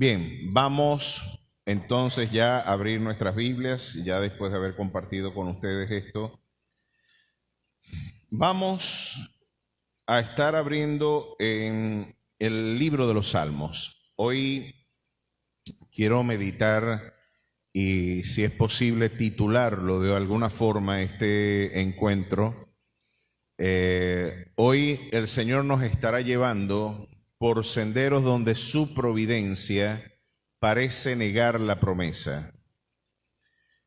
Bien, vamos entonces ya a abrir nuestras Biblias, ya después de haber compartido con ustedes esto. Vamos a estar abriendo en el libro de los Salmos. Hoy quiero meditar y, si es posible, titularlo de alguna forma este encuentro. Hoy el Señor nos estará llevando por senderos donde su providencia parece negar la promesa.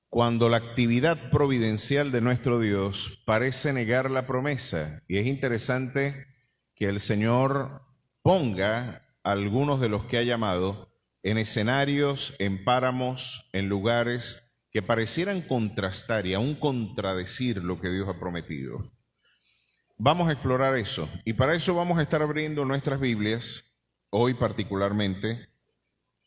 Cuando la actividad providencial de nuestro Dios parece negar la promesa. Y es interesante que el Señor ponga a algunos de los que ha llamado en escenarios, en páramos, en lugares que parecieran contrastar y aún contradecir lo que Dios ha prometido. Vamos a explorar eso, y para eso vamos a estar abriendo nuestras Biblias. Hoy particularmente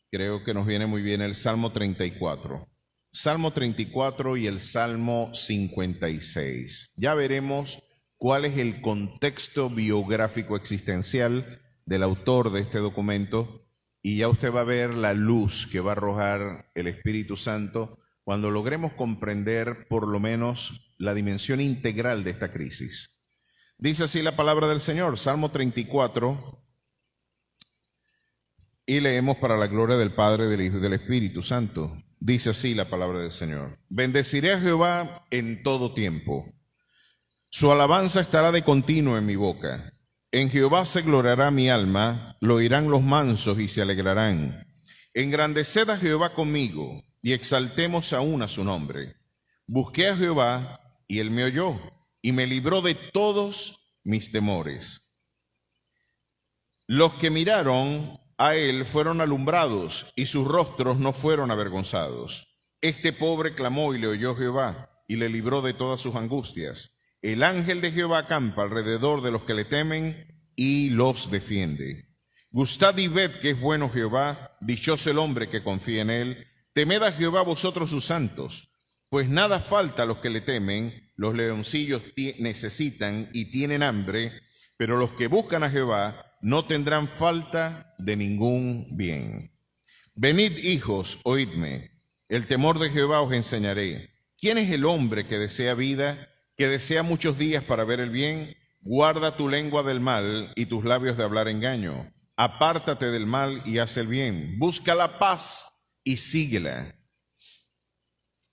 creo que nos viene muy bien el Salmo 34. Salmo 34 y el Salmo 56. Ya veremos cuál es el contexto biográfico existencial del autor de este documento, y ya usted va a ver la luz que va a arrojar el Espíritu Santo cuando logremos comprender por lo menos la dimensión integral de esta crisis. Dice así la palabra del Señor, Salmo 34, y leemos para la gloria del Padre, del Hijo y del Espíritu Santo. Dice así la palabra del Señor: Bendeciré a Jehová en todo tiempo. Su alabanza estará de continuo en mi boca. En Jehová se gloriará mi alma, lo oirán los mansos y se alegrarán. Engrandeced a Jehová conmigo, y exaltemos aún a su nombre. Busqué a Jehová, y él me oyó, y me libró de todos mis temores. Los que miraron a él fueron alumbrados, y sus rostros no fueron avergonzados. Este pobre clamó y le oyó Jehová, y le libró de todas sus angustias. El ángel de Jehová acampa alrededor de los que le temen y los defiende. Gustad y ved que es bueno Jehová, dichoso el hombre que confía en él. Temed a Jehová vosotros sus santos, pues nada falta a los que le temen. Los leoncillos necesitan y tienen hambre, pero los que buscan a Jehová no tendrán falta de ningún bien. Venid, hijos, oídme, el temor de Jehová os enseñaré. ¿Quién es el hombre que desea vida, que desea muchos días para ver el bien? Guarda tu lengua del mal y tus labios de hablar engaño. Apártate del mal y haz el bien. Busca la paz y síguela.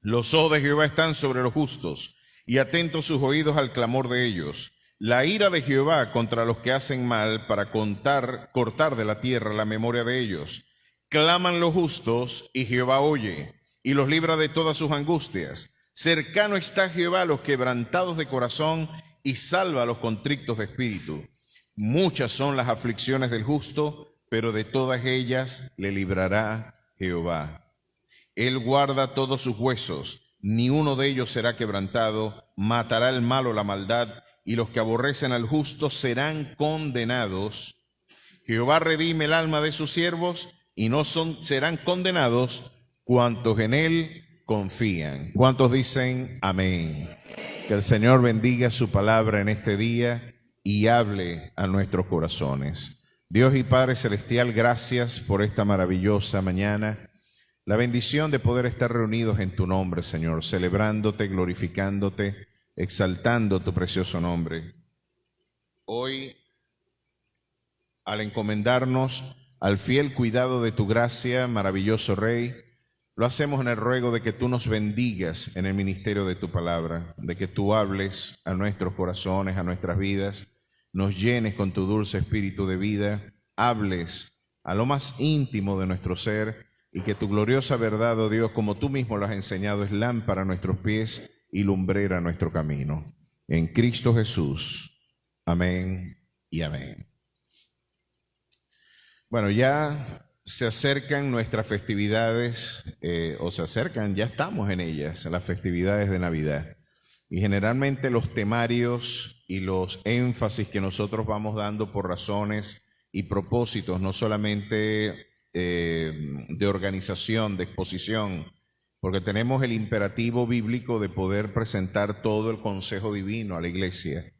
Los ojos de Jehová están sobre los justos, y atentos sus oídos al clamor de ellos. La ira de Jehová contra los que hacen mal, para cortar de la tierra la memoria de ellos. Claman los justos, y Jehová oye, y los libra de todas sus angustias. Cercano está Jehová a los quebrantados de corazón, y salva a los contritos de espíritu. Muchas son las aflicciones del justo, pero de todas ellas le librará Jehová. Él guarda todos sus huesos, ni uno de ellos será quebrantado. Matará el malo la maldad, y los que aborrecen al justo serán condenados. Jehová redime el alma de sus siervos, y no serán condenados cuantos en él confían. ¿Cuántos dicen amén? Que el Señor bendiga su palabra en este día y hable a nuestros corazones. Dios y Padre Celestial, gracias por esta maravillosa mañana. La bendición de poder estar reunidos en tu nombre, Señor, celebrándote, glorificándote, exaltando tu precioso nombre. Hoy, al encomendarnos al fiel cuidado de tu gracia, maravilloso Rey, lo hacemos en el ruego de que tú nos bendigas en el ministerio de tu palabra, de que tú hables a nuestros corazones, a nuestras vidas, nos llenes con tu dulce espíritu de vida, hables a lo más íntimo de nuestro ser, y que tu gloriosa verdad, oh Dios, como tú mismo lo has enseñado, es lámpara a nuestros pies y lumbrera a nuestro camino. En Cristo Jesús. Amén y amén. Bueno, ya se acercan nuestras festividades, ya estamos en ellas, las festividades de Navidad. Y generalmente los temarios y los énfasis que nosotros vamos dando por razones y propósitos, no solamente de organización, de exposición, porque tenemos el imperativo bíblico de poder presentar todo el consejo divino a la iglesia.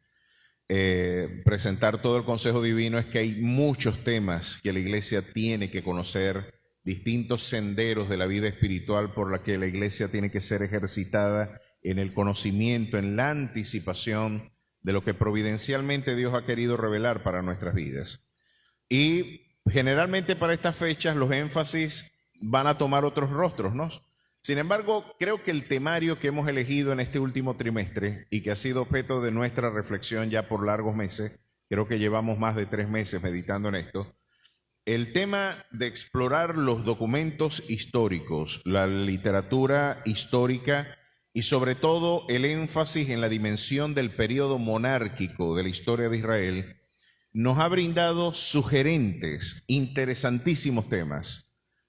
Presentar todo el consejo divino es que hay muchos temas que la iglesia tiene que conocer distintos senderos de la vida espiritual por la que la iglesia tiene que ser ejercitada en el conocimiento, en la anticipación de lo que providencialmente Dios ha querido revelar para nuestras vidas. Y generalmente para estas fechas los énfasis van a tomar otros rostros, ¿no? Sin embargo, creo que el temario que hemos elegido en este último trimestre y que ha sido objeto de nuestra reflexión ya por largos meses, creo que llevamos más de 3 meses meditando en esto, el tema de explorar los documentos históricos, la literatura histórica y sobre todo el énfasis en la dimensión del periodo monárquico de la historia de Israel, nos ha brindado sugerentes, interesantísimos temas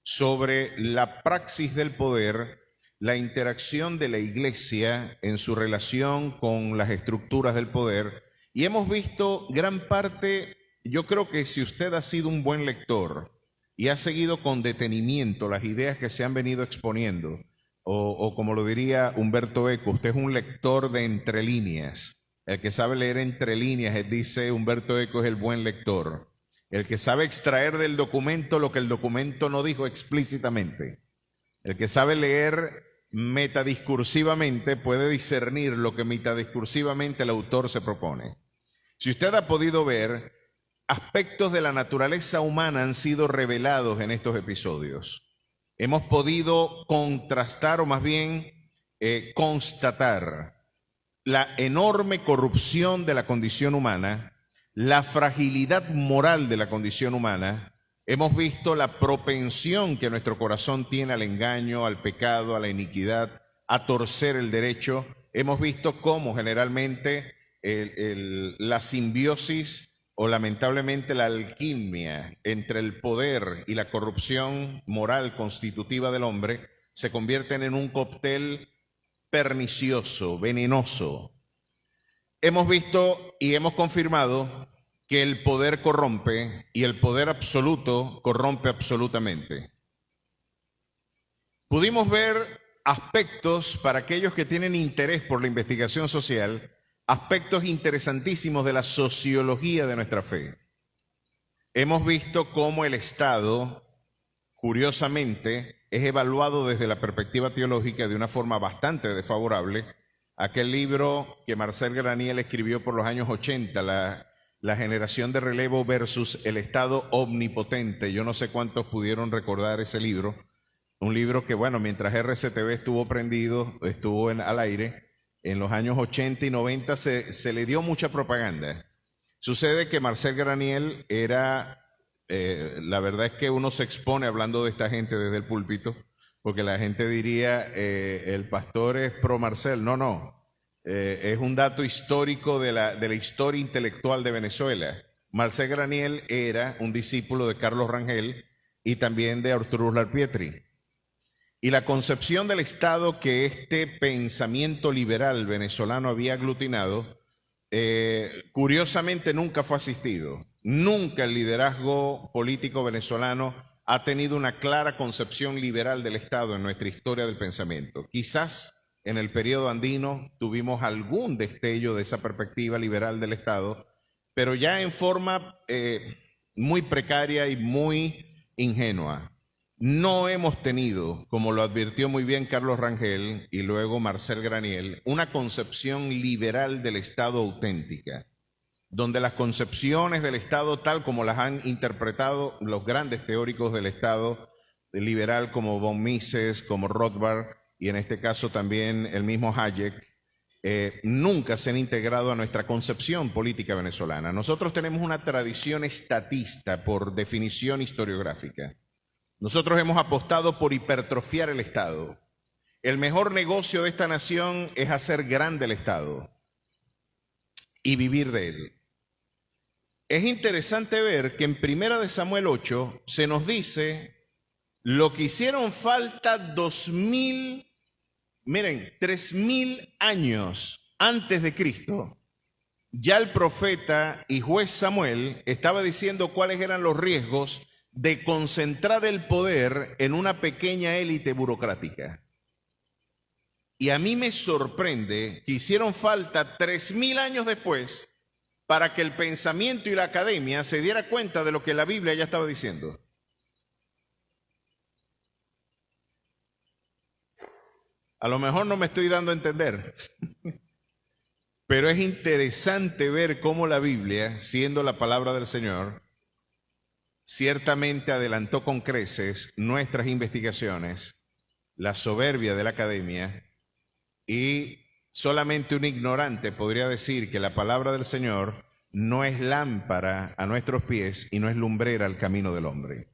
sobre la praxis del poder, la interacción de la iglesia en su relación con las estructuras del poder, y hemos visto gran parte. Yo creo que si usted ha sido un buen lector y ha seguido con detenimiento las ideas que se han venido exponiendo, o como lo diría Humberto Eco, usted es un lector de entre líneas. El que sabe leer entre líneas, dice Humberto Eco, es el buen lector. El que sabe extraer del documento lo que el documento no dijo explícitamente. El que sabe leer metadiscursivamente puede discernir lo que metadiscursivamente el autor se propone. Si usted ha podido ver, aspectos de la naturaleza humana han sido revelados en estos episodios. Hemos podido contrastar o más bien constatar la enorme corrupción de la condición humana, la fragilidad moral de la condición humana. Hemos visto la propensión que nuestro corazón tiene al engaño, al pecado, a la iniquidad, a torcer el derecho. Hemos visto cómo generalmente la simbiosis o lamentablemente la alquimia entre el poder y la corrupción moral constitutiva del hombre se convierten en un cóctel pernicioso, venenoso. Hemos visto y hemos confirmado que el poder corrompe y el poder absoluto corrompe absolutamente. Pudimos ver aspectos, para aquellos que tienen interés por la investigación social, aspectos interesantísimos de la sociología de nuestra fe. Hemos visto cómo el Estado, curiosamente, es evaluado desde la perspectiva teológica de una forma bastante desfavorable. Aquel libro que Marcel Graniel escribió por los años 80, la generación de relevo versus el Estado omnipotente. Yo no sé cuántos pudieron recordar ese libro. Un libro que, bueno, mientras RCTV estuvo prendido, estuvo al aire, en los años 80 y 90 se le dio mucha propaganda. Sucede que Marcel Graniel era, la verdad es que uno se expone hablando de esta gente desde el púlpito, porque la gente diría, el pastor es pro Marcel. No. Es un dato histórico de la historia intelectual de Venezuela. Marcel Graniel era un discípulo de Carlos Rangel y también de Arturo Uslar Pietri. Y la concepción del Estado que este pensamiento liberal venezolano había aglutinado, curiosamente nunca fue asistido. Nunca el liderazgo político venezolano ha tenido una clara concepción liberal del Estado en nuestra historia del pensamiento. Quizás en el periodo andino tuvimos algún destello de esa perspectiva liberal del Estado, pero ya en forma muy precaria y muy ingenua. No hemos tenido, como lo advirtió muy bien Carlos Rangel y luego Marcel Graniel, una concepción liberal del Estado auténtica, donde las concepciones del Estado, tal como las han interpretado los grandes teóricos del Estado liberal como von Mises, como Rothbard y en este caso también el mismo Hayek, nunca se han integrado a nuestra concepción política venezolana. Nosotros tenemos una tradición estatista por definición historiográfica. Nosotros hemos apostado por hipertrofiar el Estado. El mejor negocio de esta nación es hacer grande el Estado y vivir de él. Es interesante ver que en 1 Samuel 8 se nos dice lo que hicieron falta 3.000 años antes de Cristo. Ya el profeta y juez Samuel estaba diciendo cuáles eran los riesgos de concentrar el poder en una pequeña élite burocrática. Y a mí me sorprende que hicieron falta 3.000 años después para que el pensamiento y la academia se diera cuenta de lo que la Biblia ya estaba diciendo. A lo mejor no me estoy dando a entender, pero es interesante ver cómo la Biblia, siendo la palabra del Señor, ciertamente adelantó con creces nuestras investigaciones, la soberbia de la academia, y solamente un ignorante podría decir que la palabra del Señor no es lámpara a nuestros pies y no es lumbrera al camino del hombre.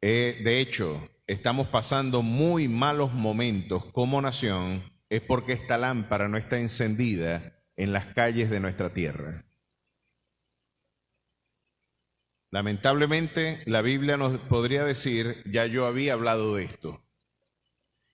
De hecho, estamos pasando muy malos momentos como nación, es porque esta lámpara no está encendida en las calles de nuestra tierra. Lamentablemente, la Biblia nos podría decir, ya yo había hablado de esto.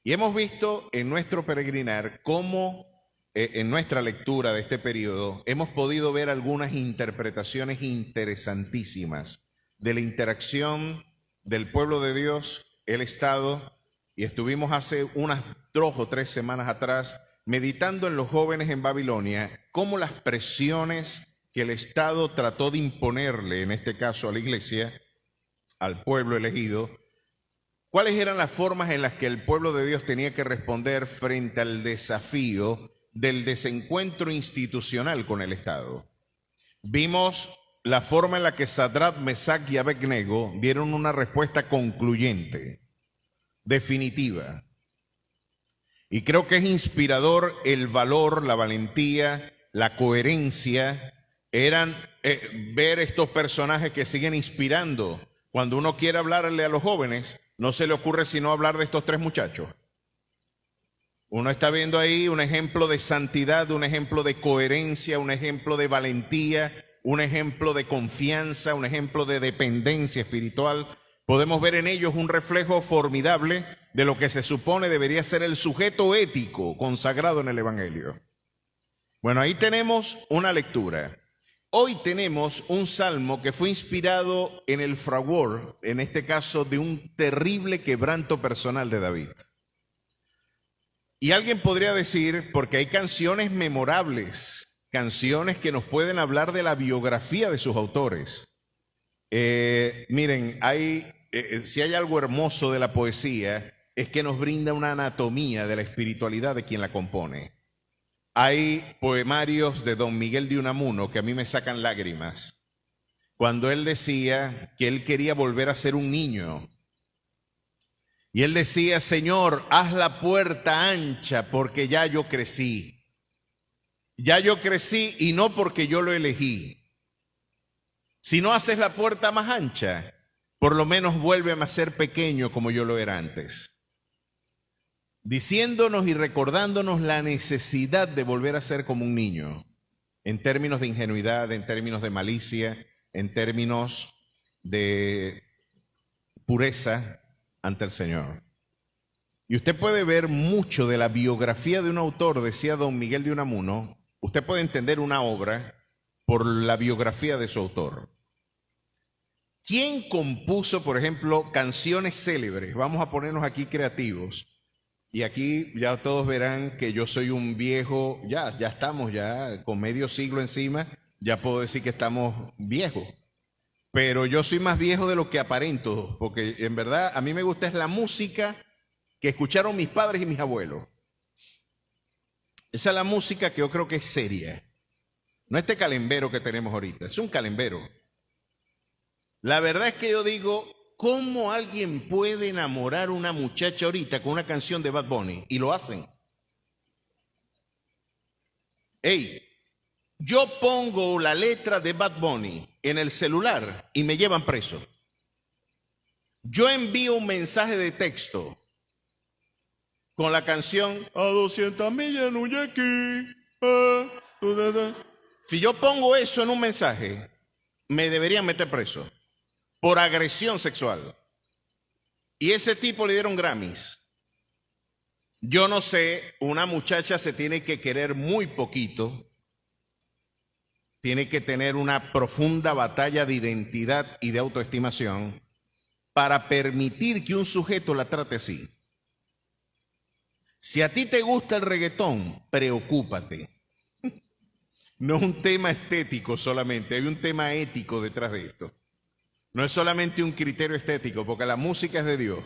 Y hemos visto en nuestro peregrinar cómo, en nuestra lectura de este periodo, hemos podido ver algunas interpretaciones interesantísimas de la interacción del pueblo de Dios, el Estado, y estuvimos hace unas 2 o 3 semanas atrás meditando en los jóvenes en Babilonia, cómo las presiones que el Estado trató de imponerle, en este caso a la iglesia, al pueblo elegido, cuáles eran las formas en las que el pueblo de Dios tenía que responder frente al desafío del desencuentro institucional con el Estado. Vimos la forma en la que Sadrach, Mesach y Abednego dieron una respuesta concluyente, definitiva. Y creo que es inspirador el valor, la valentía, la coherencia. Eran ver estos personajes que siguen inspirando. Cuando uno quiere hablarle a los jóvenes, no se le ocurre sino hablar de estos 3 muchachos. Uno está viendo ahí un ejemplo de santidad, un ejemplo de coherencia, un ejemplo de valentía, un ejemplo de confianza, un ejemplo de dependencia espiritual. Podemos ver en ellos un reflejo formidable de lo que se supone debería ser el sujeto ético consagrado en el Evangelio. Bueno, ahí tenemos una lectura. Hoy tenemos un salmo que fue inspirado en el fragor, en este caso, de un terrible quebranto personal de David. Y alguien podría decir, porque hay canciones memorables, canciones que nos pueden hablar de la biografía de sus autores. Miren, si hay algo hermoso de la poesía, es que nos brinda una anatomía de la espiritualidad de quien la compone. Hay poemarios de don Miguel de Unamuno que a mí me sacan lágrimas, cuando él decía que él quería volver a ser un niño. Y él decía, Señor, haz la puerta ancha porque ya yo crecí. Ya yo crecí y no porque yo lo elegí. Si no haces la puerta más ancha, por lo menos vuélveme a ser pequeño como yo lo era antes. Diciéndonos y recordándonos la necesidad de volver a ser como un niño, en términos de ingenuidad, en términos de malicia, en términos de pureza ante el Señor. Y usted puede ver mucho de la biografía de un autor, decía don Miguel de Unamuno, usted puede entender una obra por la biografía de su autor. ¿Quién compuso, por ejemplo, canciones célebres? Vamos a ponernos aquí creativos. Y aquí ya todos verán que yo soy un viejo, ya estamos ya con medio siglo encima, ya puedo decir que estamos viejos. Pero yo soy más viejo de lo que aparento, porque en verdad a mí me gusta es la música que escucharon mis padres y mis abuelos. Esa es la música que yo creo que es seria. No este calembero que tenemos ahorita, es un calembero. La verdad es que yo digo, ¿cómo alguien puede enamorar a una muchacha ahorita con una canción de Bad Bunny? Y lo hacen. Hey, yo pongo la letra de Bad Bunny en el celular y me llevan preso. Yo envío un mensaje de texto con la canción a 200 millas en un yaqui. Si yo pongo eso en un mensaje, me deberían meter preso por agresión sexual. Y ese tipo le dieron Grammys. Yo no sé, una muchacha se tiene que querer muy poquito, tiene que tener una profunda batalla de identidad y de autoestimación para permitir que un sujeto la trate así. Si a ti te gusta el reggaetón, preocúpate. No es un tema estético solamente, hay un tema ético detrás de esto. No es solamente un criterio estético, porque la música es de Dios.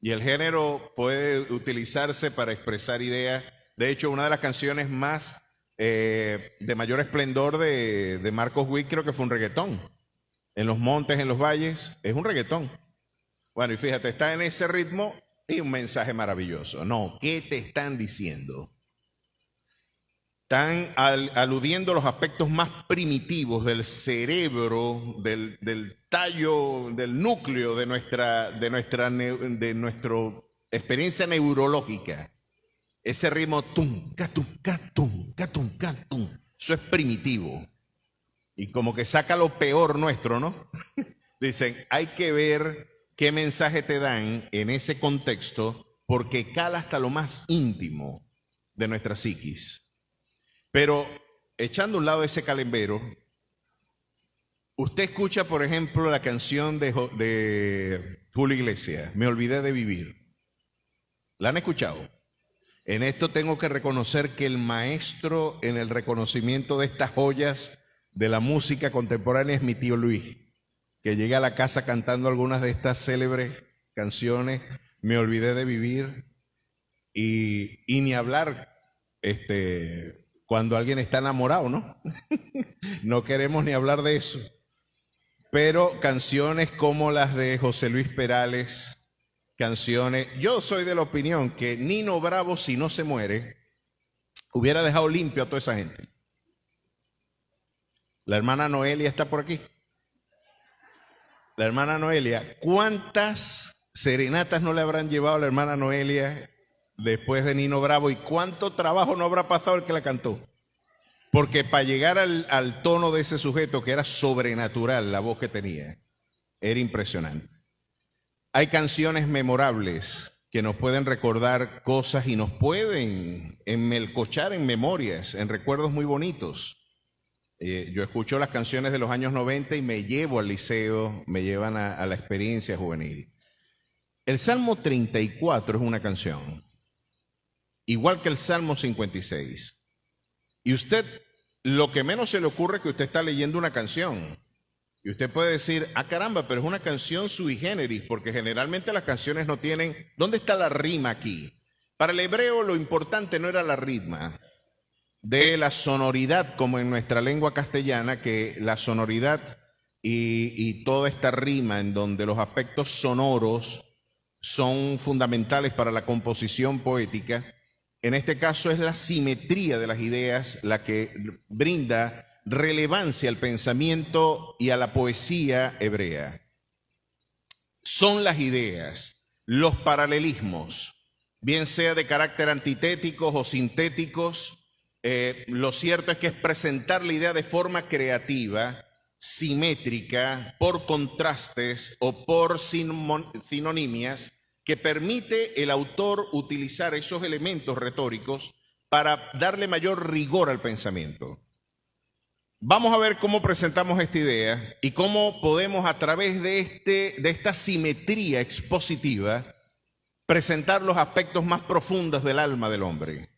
Y el género puede utilizarse para expresar ideas. De hecho, una de las canciones más de mayor esplendor de Marcos Witt creo que fue un reggaetón. En los montes, en los valles, es un reggaetón. Bueno, y fíjate, está en ese ritmo y un mensaje maravilloso. No, ¿qué te están diciendo? Están aludiendo a los aspectos más primitivos del cerebro, del tallo, del núcleo de nuestra experiencia neurológica. Ese ritmo tum, catum, catum, catum, catum. Eso es primitivo. Y como que saca lo peor nuestro, ¿no? Dicen, hay que ver qué mensaje te dan en ese contexto, porque cala hasta lo más íntimo de nuestra psiquis. Pero echando a un lado ese calembero, usted escucha, por ejemplo, la canción de Julio Iglesias, Me olvidé de vivir. ¿La han escuchado? En esto tengo que reconocer que el maestro en el reconocimiento de estas joyas de la música contemporánea es mi tío Luis, que llega a la casa cantando algunas de estas célebres canciones, Me olvidé de vivir, y ni hablar cuando alguien está enamorado, ¿no? No queremos ni hablar de eso. Pero canciones como las de José Luis Perales, canciones... Yo soy de la opinión que Nino Bravo, si no se muere, hubiera dejado limpio a toda esa gente. La hermana Noelia está por aquí. La hermana Noelia, ¿cuántas serenatas no le habrán llevado a la hermana Noelia después de Nino Bravo? ¿Y cuánto trabajo no habrá pasado el que la cantó? Porque para llegar al tono de ese sujeto, que era sobrenatural, la voz que tenía, era impresionante. Hay canciones memorables que nos pueden recordar cosas y nos pueden enmelcochar en memorias, en recuerdos muy bonitos. Yo escucho las canciones de los años 90 y me llevo al liceo, me llevan a la experiencia juvenil. El Salmo 34 es una canción, igual que el Salmo 56. Y usted, lo que menos se le ocurre es que usted está leyendo una canción. Y usted puede decir, ah caramba, pero es una canción sui generis, porque generalmente las canciones no tienen... ¿Dónde está la rima aquí? Para el hebreo lo importante no era la rima de la sonoridad, como en nuestra lengua castellana, que la sonoridad y toda esta rima en donde los aspectos sonoros son fundamentales para la composición poética. En este caso es la simetría de las ideas la que brinda relevancia al pensamiento y a la poesía hebrea. Son las ideas, los paralelismos, bien sea de carácter antitéticos o sintéticos. Lo cierto es que es presentar la idea de forma creativa, simétrica, por contrastes o por sinonimias, que permite el autor utilizar esos elementos retóricos para darle mayor rigor al pensamiento. Vamos a ver cómo presentamos esta idea y cómo podemos, a través de esta simetría expositiva, presentar los aspectos más profundos del alma del hombre.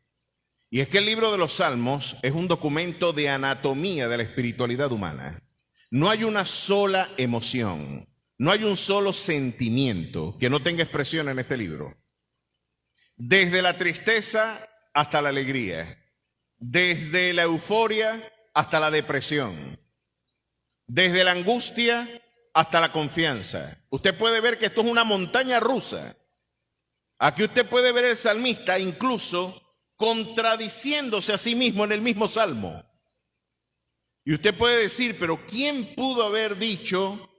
Y es que el libro de los Salmos es un documento de anatomía de la espiritualidad humana. No hay una sola emoción, no hay un solo sentimiento que no tenga expresión en este libro. Desde la tristeza hasta la alegría, desde la euforia hasta la depresión, desde la angustia hasta la confianza. Usted puede ver que esto es una montaña rusa. Aquí usted puede ver el salmista incluso contradiciéndose a sí mismo en el mismo salmo. Y usted puede decir, pero ¿quién pudo haber dicho,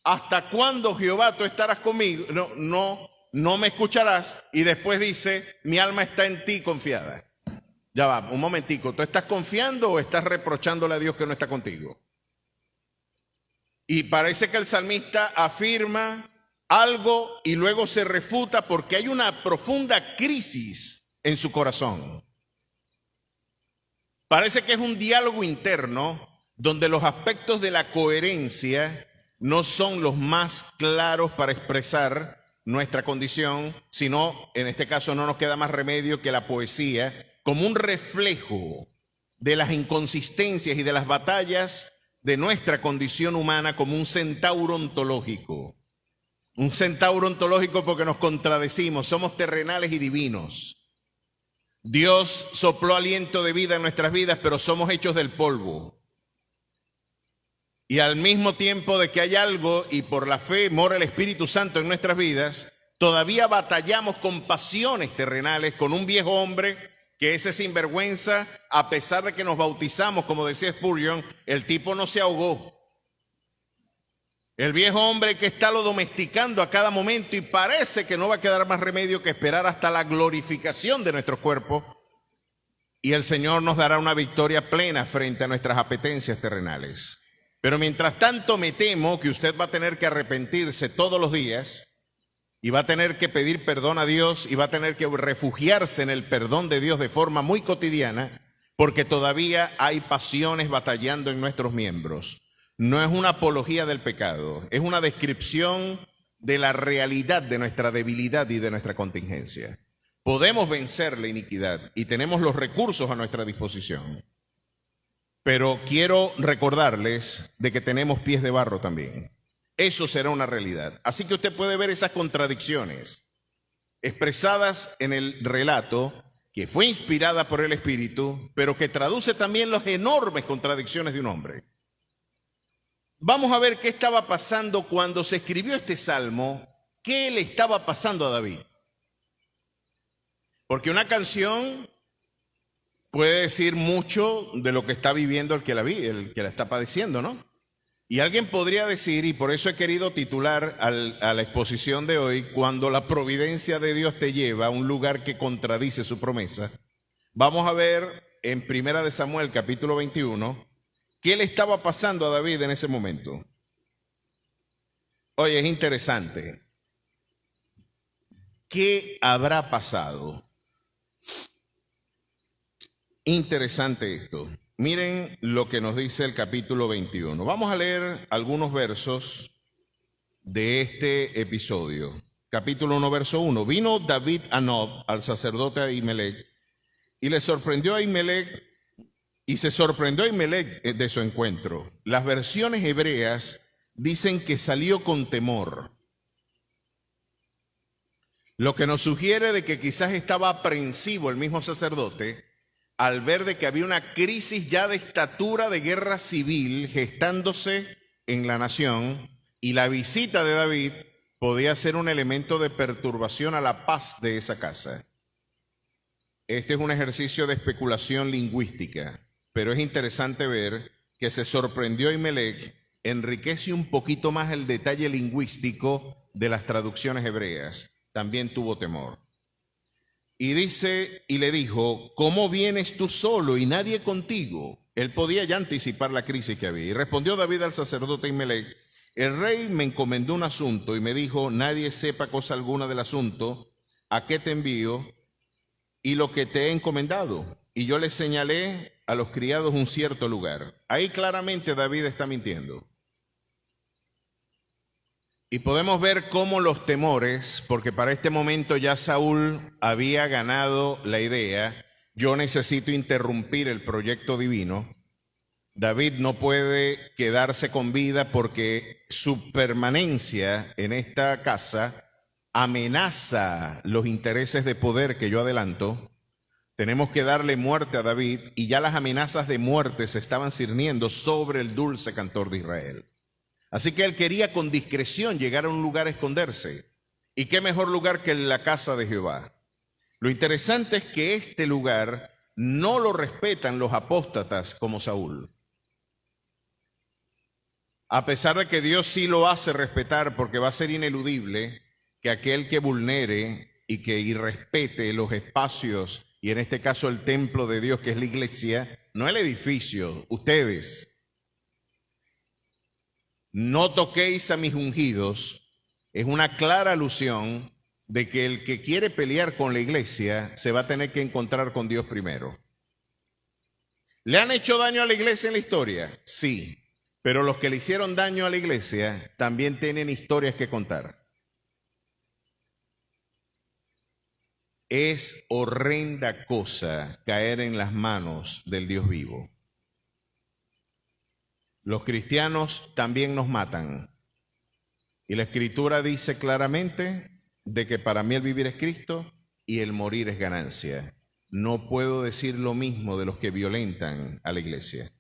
hasta cuándo Jehová tú estarás conmigo? No me escucharás. Y después dice, mi alma está en ti confiada. Ya va, un momentico, ¿tú estás confiando o estás reprochándole a Dios que no está contigo? Y parece que el salmista afirma algo y luego se refuta porque hay una profunda crisis en su corazón. Parece que es un diálogo interno donde los aspectos de la coherencia no son los más claros para expresar nuestra condición, sino, en este caso, no nos queda más remedio que la poesía, como un reflejo de las inconsistencias y de las batallas de nuestra condición humana, como un centauro ontológico. Un centauro ontológico porque nos contradecimos, somos terrenales y divinos. Dios sopló aliento de vida en nuestras vidas, pero somos hechos del polvo. Y al mismo tiempo de que hay algo, y por la fe mora el Espíritu Santo en nuestras vidas, todavía batallamos con pasiones terrenales, con un viejo hombre que ese sinvergüenza, a pesar de que nos bautizamos, como decía Spurgeon, el tipo no se ahogó. El viejo hombre que está lo domesticando a cada momento y parece que no va a quedar más remedio que esperar hasta la glorificación de nuestros cuerpos y el Señor nos dará una victoria plena frente a nuestras apetencias terrenales. Pero mientras tanto me temo que usted va a tener que arrepentirse todos los días y va a tener que pedir perdón a Dios y va a tener que refugiarse en el perdón de Dios de forma muy cotidiana porque todavía hay pasiones batallando en nuestros miembros. No es una apología del pecado, es una descripción de la realidad de nuestra debilidad y de nuestra contingencia. Podemos vencer la iniquidad y tenemos los recursos a nuestra disposición. Pero quiero recordarles de que tenemos pies de barro también. Eso será una realidad. Así que usted puede ver esas contradicciones expresadas en el relato que fue inspirada por el Espíritu, pero que traduce también las enormes contradicciones de un hombre. Vamos a ver qué estaba pasando cuando se escribió este salmo, qué le estaba pasando a David. Porque una canción puede decir mucho de lo que está viviendo el que la está padeciendo, ¿no? Y alguien podría decir, y por eso he querido titular a la exposición de hoy, cuando la providencia de Dios te lleva a un lugar que contradice su promesa. Vamos a ver en 1 Samuel capítulo 21, ¿qué le estaba pasando a David en ese momento? Oye, es interesante. ¿Qué habrá pasado? Interesante esto. Miren lo que nos dice el capítulo 21. Vamos a leer algunos versos de este episodio. Capítulo 1, verso 1. Vino David a Nob, al sacerdote Ahimelech, y le sorprendió a Ahimelech, y se sorprendió Ahimelech de su encuentro. Las versiones hebreas dicen que salió con temor, lo que nos sugiere de que quizás estaba aprensivo el mismo sacerdote al ver de que había una crisis ya de estatura de guerra civil gestándose en la nación y la visita de David podía ser un elemento de perturbación a la paz de esa casa. Este es un ejercicio de especulación lingüística, pero es interesante ver que se sorprendió Ahimelech, enriquece un poquito más el detalle lingüístico de las traducciones hebreas. También tuvo temor. Y dice, y le dijo, ¿cómo vienes tú solo y nadie contigo? Él podía ya anticipar la crisis que había. Y respondió David al sacerdote Ahimelech, el rey me encomendó un asunto y me dijo, nadie sepa cosa alguna del asunto, ¿a qué te envío? Y lo que te he encomendado. Y yo le señalé a los criados un cierto lugar. Ahí claramente David está mintiendo. Y podemos ver cómo los temores, porque para este momento ya Saúl había ganado la idea, yo necesito interrumpir el proyecto divino. David no puede quedarse con vida porque su permanencia en esta casa amenaza los intereses de poder que yo adelanto. Tenemos que darle muerte a David y ya las amenazas de muerte se estaban cerniendo sobre el dulce cantor de Israel. Así que él quería con discreción llegar a un lugar a esconderse. ¿Y qué mejor lugar que la casa de Jehová? Lo interesante es que este lugar no lo respetan los apóstatas como Saúl. A pesar de que Dios sí lo hace respetar porque va a ser ineludible que aquel que vulnere y que irrespete los espacios, y en este caso el templo de Dios que es la iglesia, no el edificio, ustedes, no toquéis a mis ungidos, es una clara alusión de que el que quiere pelear con la iglesia se va a tener que encontrar con Dios primero. ¿Le han hecho daño a la iglesia en la historia? Sí, pero los que le hicieron daño a la iglesia también tienen historias que contar. Es horrenda cosa caer en las manos del Dios vivo. Los cristianos también nos matan. Y la Escritura dice claramente de que para mí el vivir es Cristo y el morir es ganancia. No puedo decir lo mismo de los que violentan a la iglesia.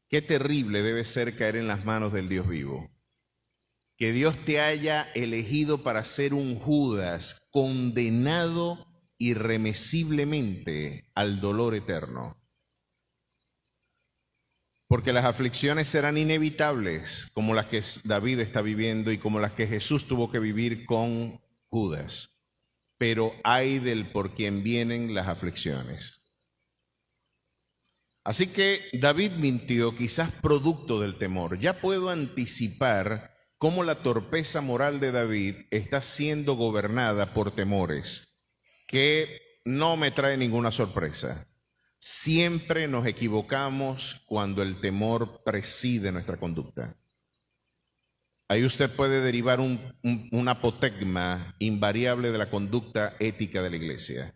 Qué terrible debe ser caer en las manos del Dios vivo. Que Dios te haya elegido para ser un Judas condenado irremisiblemente al dolor eterno. Porque las aflicciones serán inevitables, como las que David está viviendo y como las que Jesús tuvo que vivir con Judas. Pero ay del por quien vienen las aflicciones. Así que David mintió, quizás producto del temor. Ya puedo anticipar cómo la torpeza moral de David está siendo gobernada por temores, que no me trae ninguna sorpresa. Siempre nos equivocamos cuando el temor preside nuestra conducta. Ahí usted puede derivar un apotegma invariable de la conducta ética de la iglesia.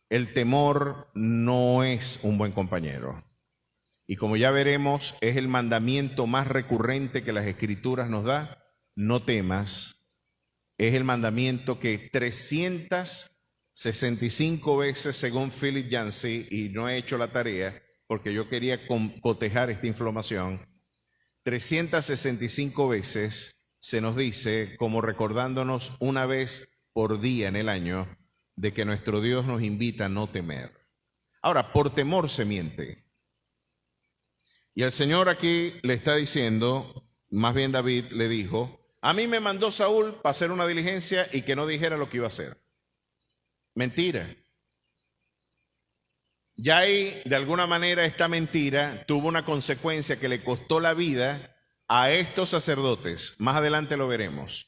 El temor no es un buen compañero. Y como ya veremos, es el mandamiento más recurrente que las Escrituras nos da. No temas. Es el mandamiento que 365 veces, según Philip Yancey, y no he hecho la tarea porque yo quería cotejar esta información, 365 veces se nos dice, como recordándonos una vez por día en el año, de que nuestro Dios nos invita a no temer. Ahora, por temor se miente. Y el Señor aquí le está diciendo, más bien David le dijo, a mí me mandó Saúl para hacer una diligencia y que no dijera lo que iba a hacer. Mentira. Ya ahí, de alguna manera, esta mentira tuvo una consecuencia que le costó la vida a estos sacerdotes. Más adelante lo veremos.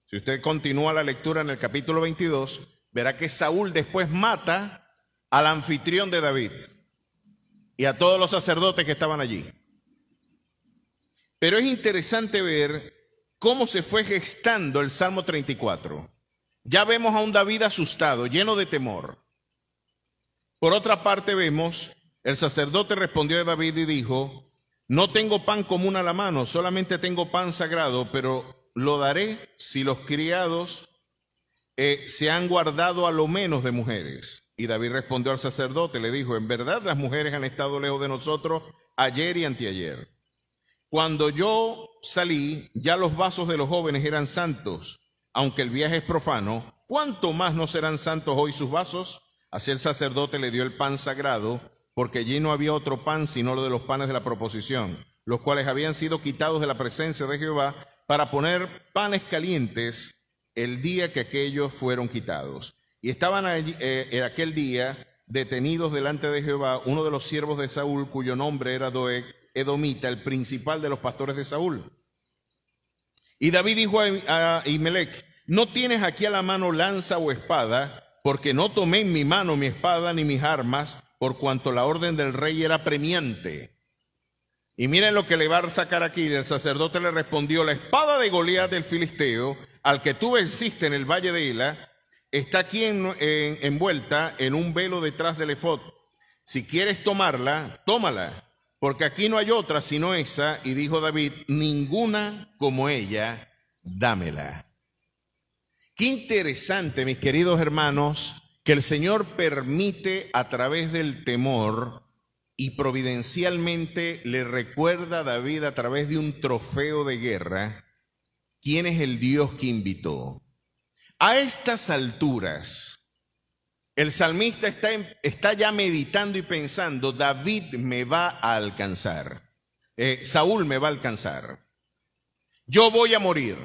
Si usted continúa la lectura en el capítulo 22, verá que Saúl después mata al anfitrión de David y a todos los sacerdotes que estaban allí. Pero es interesante ver cómo se fue gestando el Salmo 34. Ya vemos a un David asustado, lleno de temor. Por otra parte vemos, el sacerdote respondió a David y dijo, no tengo pan común a la mano, solamente tengo pan sagrado, pero lo daré si los criados se han guardado a lo menos de mujeres. Y David respondió al sacerdote, le dijo, en verdad las mujeres han estado lejos de nosotros ayer y anteayer. Cuando yo salí, ya los vasos de los jóvenes eran santos, aunque el viaje es profano, ¿cuánto más no serán santos hoy sus vasos? Así el sacerdote le dio el pan sagrado, porque allí no había otro pan sino lo de los panes de la proposición, los cuales habían sido quitados de la presencia de Jehová para poner panes calientes el día que aquellos fueron quitados. Y estaban allí, aquel día detenidos delante de Jehová uno de los siervos de Saúl, cuyo nombre era Doeg, edomita, el principal de los pastores de Saúl. Y David dijo a Ahimelech, no tienes aquí a la mano lanza o espada, porque no tomé en mi mano mi espada ni mis armas, por cuanto la orden del rey era premiante. Y miren lo que le va a sacar aquí. El sacerdote le respondió, la espada de Goliat del filisteo, al que tú venciste en el valle de Ela, está aquí envuelta en un velo detrás del efod. Si quieres tomarla, tómala, porque aquí no hay otra sino esa. Y dijo David, ninguna como ella, dámela. Qué interesante, mis queridos hermanos, que el Señor permite a través del temor y providencialmente le recuerda a David a través de un trofeo de guerra quién es el Dios que invitó. A estas alturas, el salmista está ya meditando y pensando, David me va a alcanzar, Saúl me va a alcanzar, yo voy a morir.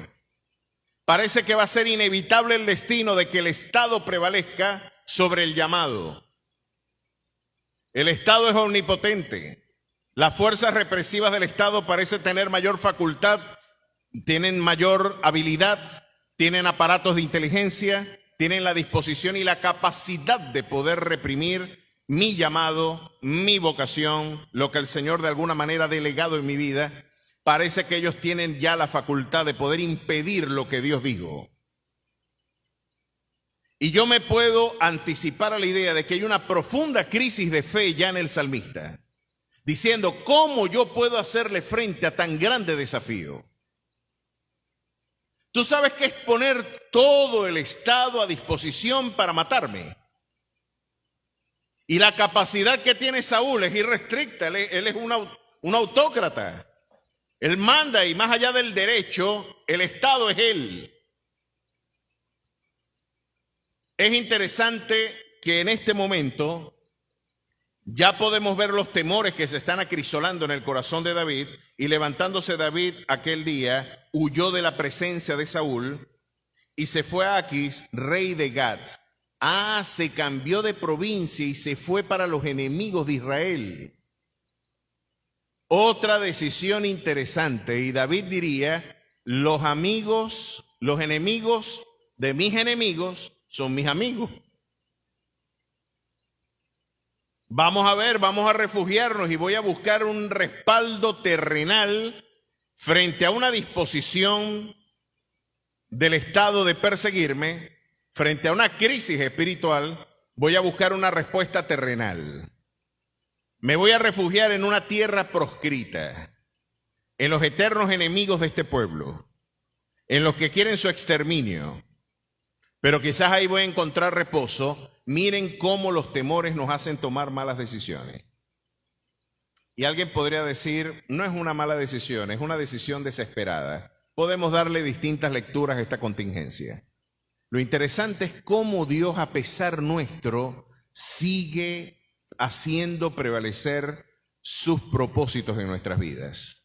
Parece que va a ser inevitable el destino de que el Estado prevalezca sobre el llamado. El Estado es omnipotente. Las fuerzas represivas del Estado parecen tener mayor facultad, tienen mayor habilidad, tienen aparatos de inteligencia, tienen la disposición y la capacidad de poder reprimir mi llamado, mi vocación, lo que el Señor de alguna manera ha delegado en mi vida. Parece que ellos tienen ya la facultad de poder impedir lo que Dios dijo. Y yo me puedo anticipar a la idea de que hay una profunda crisis de fe ya en el salmista, diciendo, ¿cómo yo puedo hacerle frente a tan grande desafío? Tú sabes que es poner todo el Estado a disposición para matarme. Y la capacidad que tiene Saúl es irrestricta, él es un autócrata. Él manda y más allá del derecho, el Estado es él. Es interesante que en este momento ya podemos ver los temores que se están acrisolando en el corazón de David, y levantándose David aquel día, huyó de la presencia de Saúl y se fue a Aquis, rey de Gat. Se cambió de provincia y se fue para los enemigos de Israel. Otra decisión interesante, y David diría, los enemigos de mis enemigos son mis amigos. Vamos a ver, vamos a refugiarnos y voy a buscar un respaldo terrenal frente a una disposición del Estado de perseguirme, frente a una crisis espiritual. Voy a buscar una respuesta terrenal. Me voy a refugiar en una tierra proscrita, en los eternos enemigos de este pueblo, en los que quieren su exterminio. Pero quizás ahí voy a encontrar reposo. Miren cómo los temores nos hacen tomar malas decisiones. Y alguien podría decir, no es una mala decisión, es una decisión desesperada. Podemos darle distintas lecturas a esta contingencia. Lo interesante es cómo Dios, a pesar nuestro, sigue haciendo prevalecer sus propósitos en nuestras vidas.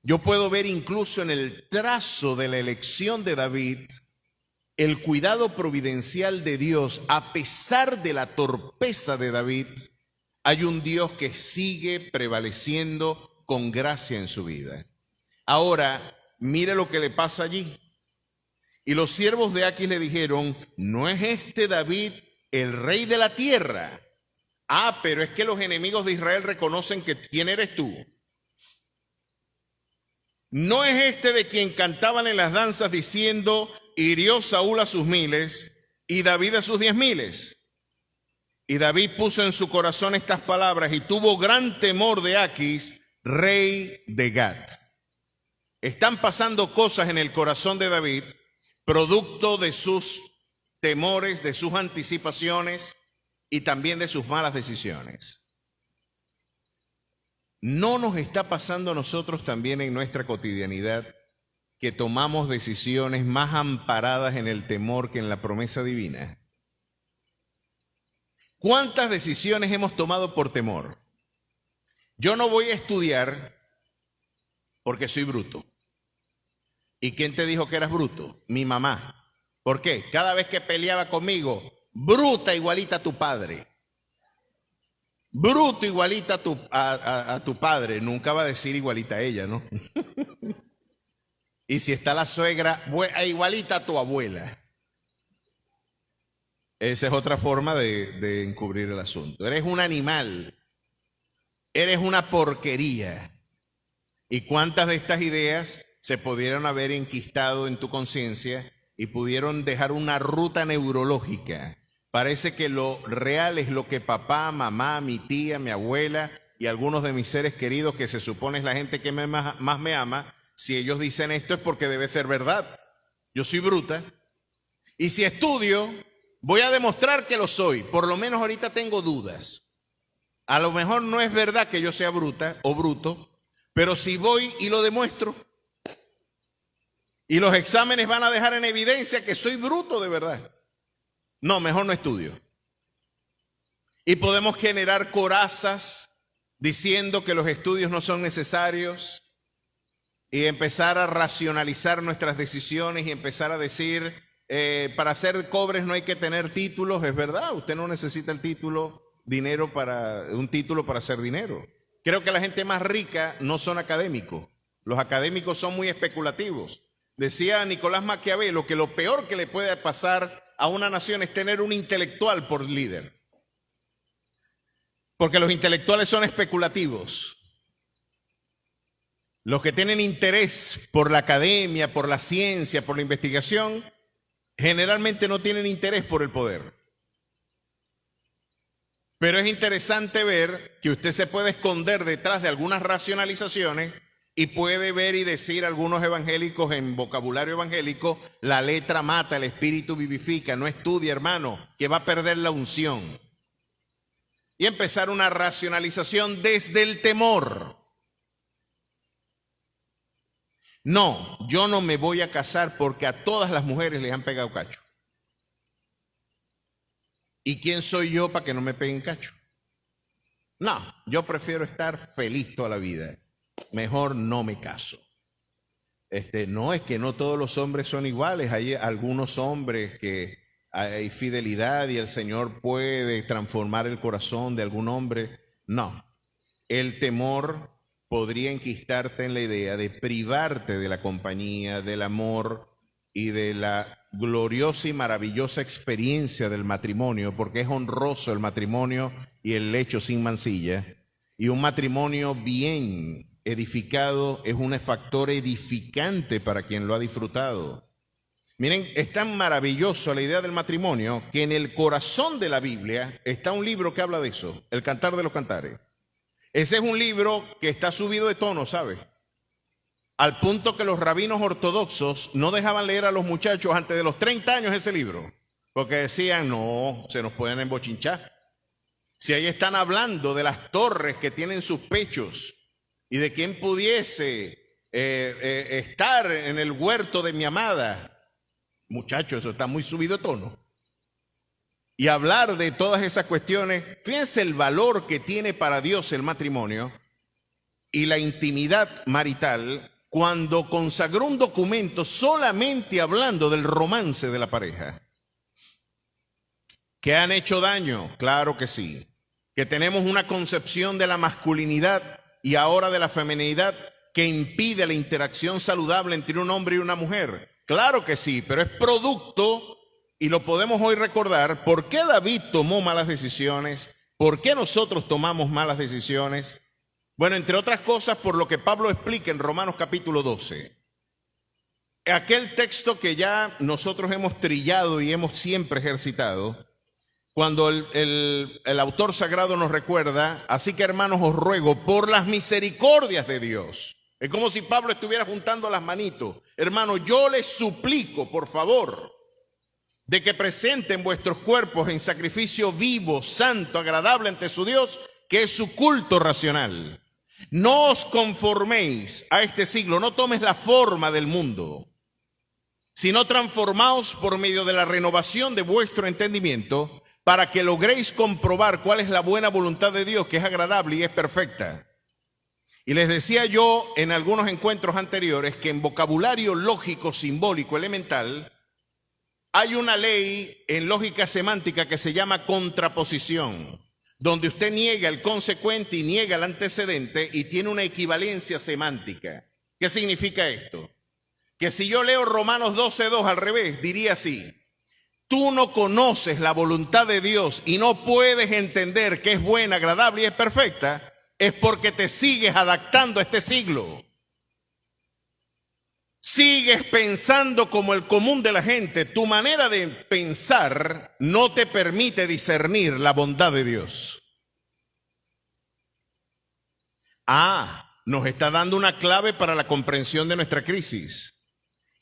Yo puedo ver incluso en el trazo de la elección de David el cuidado providencial de Dios. A pesar de la torpeza de David, hay un Dios que sigue prevaleciendo con gracia en su vida. Ahora, mire lo que le pasa allí. Y los siervos de Aquis le dijeron, ¿no es este David el rey de la tierra? Pero es que los enemigos de Israel reconocen que quién eres tú. ¿No es este de quien cantaban en las danzas diciendo, hirió Saúl a sus 1000 y David a sus 10,000? Y David puso en su corazón estas palabras y tuvo gran temor de Aquis, rey de Gat. Están pasando cosas en el corazón de David, producto de sus temores, de sus anticipaciones y también de sus malas decisiones. ¿No nos está pasando a nosotros también en nuestra cotidianidad que tomamos decisiones más amparadas en el temor que en la promesa divina? ¿Cuántas decisiones hemos tomado por temor? Yo no voy a estudiar porque soy bruto. ¿Y quién te dijo que eras bruto? Mi mamá. ¿Por qué? Cada vez que peleaba conmigo, bruta igualita a tu padre. Bruto igualita a tu padre. Nunca va a decir igualita a ella, ¿no? Y si está la suegra, igualita a tu abuela. Esa es otra forma de encubrir el asunto. Eres un animal. Eres una porquería. ¿Y cuántas de estas ideas se pudieron haber enquistado en tu conciencia y pudieron dejar una ruta neurológica? Parece que lo real es lo que papá, mamá, mi tía, mi abuela y algunos de mis seres queridos, que se supone es la gente que más me ama, si ellos dicen esto es porque debe ser verdad. Yo soy bruta. Y si estudio, voy a demostrar que lo soy. Por lo menos ahorita tengo dudas. A lo mejor no es verdad que yo sea bruta o bruto, pero si voy y lo demuestro, y los exámenes van a dejar en evidencia que soy bruto de verdad, no, mejor no estudio. Y podemos generar corazas diciendo que los estudios no son necesarios y empezar a racionalizar nuestras decisiones y empezar a decir, para hacer cobres no hay que tener títulos. Es verdad, usted no necesita un título para hacer dinero. Creo que la gente más rica no son académicos. Los académicos son muy especulativos. Decía Nicolás Maquiavelo que lo peor que le puede pasar a una nación es tener un intelectual por líder. Porque los intelectuales son especulativos. Los que tienen interés por la academia, por la ciencia, por la investigación, generalmente no tienen interés por el poder. Pero es interesante ver que usted se puede esconder detrás de algunas racionalizaciones Y puede ver y decir algunos evangélicos en vocabulario evangélico, la letra mata, el espíritu vivifica. No estudie, hermano, que va a perder la unción. Y empezar una racionalización desde el temor. No, yo no me voy a casar porque a todas las mujeres les han pegado cacho. ¿Y quién soy yo para que no me peguen cacho? No, yo prefiero estar feliz toda la vida. Mejor no me caso. No, es que no todos los hombres son iguales. Hay algunos hombres que hay fidelidad y el Señor puede transformar el corazón de algún hombre. No, el temor podría enquistarte en la idea de privarte de la compañía, del amor y de la gloriosa y maravillosa experiencia del matrimonio, porque es honroso el matrimonio y el lecho sin mancilla. Y un matrimonio bien edificado es un factor edificante para quien lo ha disfrutado. Miren, es tan maravilloso la idea del matrimonio que en el corazón de la Biblia está un libro que habla de eso, El Cantar de los Cantares. Ese es un libro que está subido de tono, ¿sabes? Al punto que los rabinos ortodoxos no dejaban leer a los muchachos antes de los 30 años ese libro, porque decían, no, se nos pueden embochinchar. Si ahí están hablando de las torres que tienen sus pechos y de quién pudiese estar en el huerto de mi amada, muchachos, eso está muy subido de tono. Y hablar de todas esas cuestiones, fíjense el valor que tiene para Dios el matrimonio y la intimidad marital cuando consagró un documento solamente hablando del romance de la pareja. ¿Que han hecho daño? Claro que sí. ¿Que tenemos una concepción de la masculinidad y ahora de la feminidad que impide la interacción saludable entre un hombre y una mujer? Claro que sí, pero es producto, y lo podemos hoy recordar, ¿por qué David tomó malas decisiones? ¿Por qué nosotros tomamos malas decisiones? Bueno, entre otras cosas, por lo que Pablo explica en Romanos capítulo 12. Aquel texto que ya nosotros hemos trillado y hemos siempre ejercitado, cuando el autor sagrado nos recuerda, así que hermanos os ruego por las misericordias de Dios. Es como si Pablo estuviera juntando las manitos. Hermano, yo les suplico, por favor, de que presenten vuestros cuerpos en sacrificio vivo, santo, agradable ante su Dios, que es su culto racional. No os conforméis a este siglo, no tomes la forma del mundo, sino transformaos por medio de la renovación de vuestro entendimiento, para que logréis comprobar cuál es la buena voluntad de Dios, que es agradable y es perfecta. Y les decía yo en algunos encuentros anteriores que en vocabulario lógico, simbólico, elemental, hay una ley en lógica semántica que se llama contraposición, donde usted niega el consecuente y niega el antecedente y tiene una equivalencia semántica. ¿Qué significa esto? Que si yo leo Romanos 12:2 al revés, diría así: tú no conoces la voluntad de Dios y no puedes entender que es buena, agradable y es perfecta, es porque te sigues adaptando a este siglo. Sigues pensando como el común de la gente. Tu manera de pensar no te permite discernir la bondad de Dios. Nos está dando una clave para la comprensión de nuestra crisis: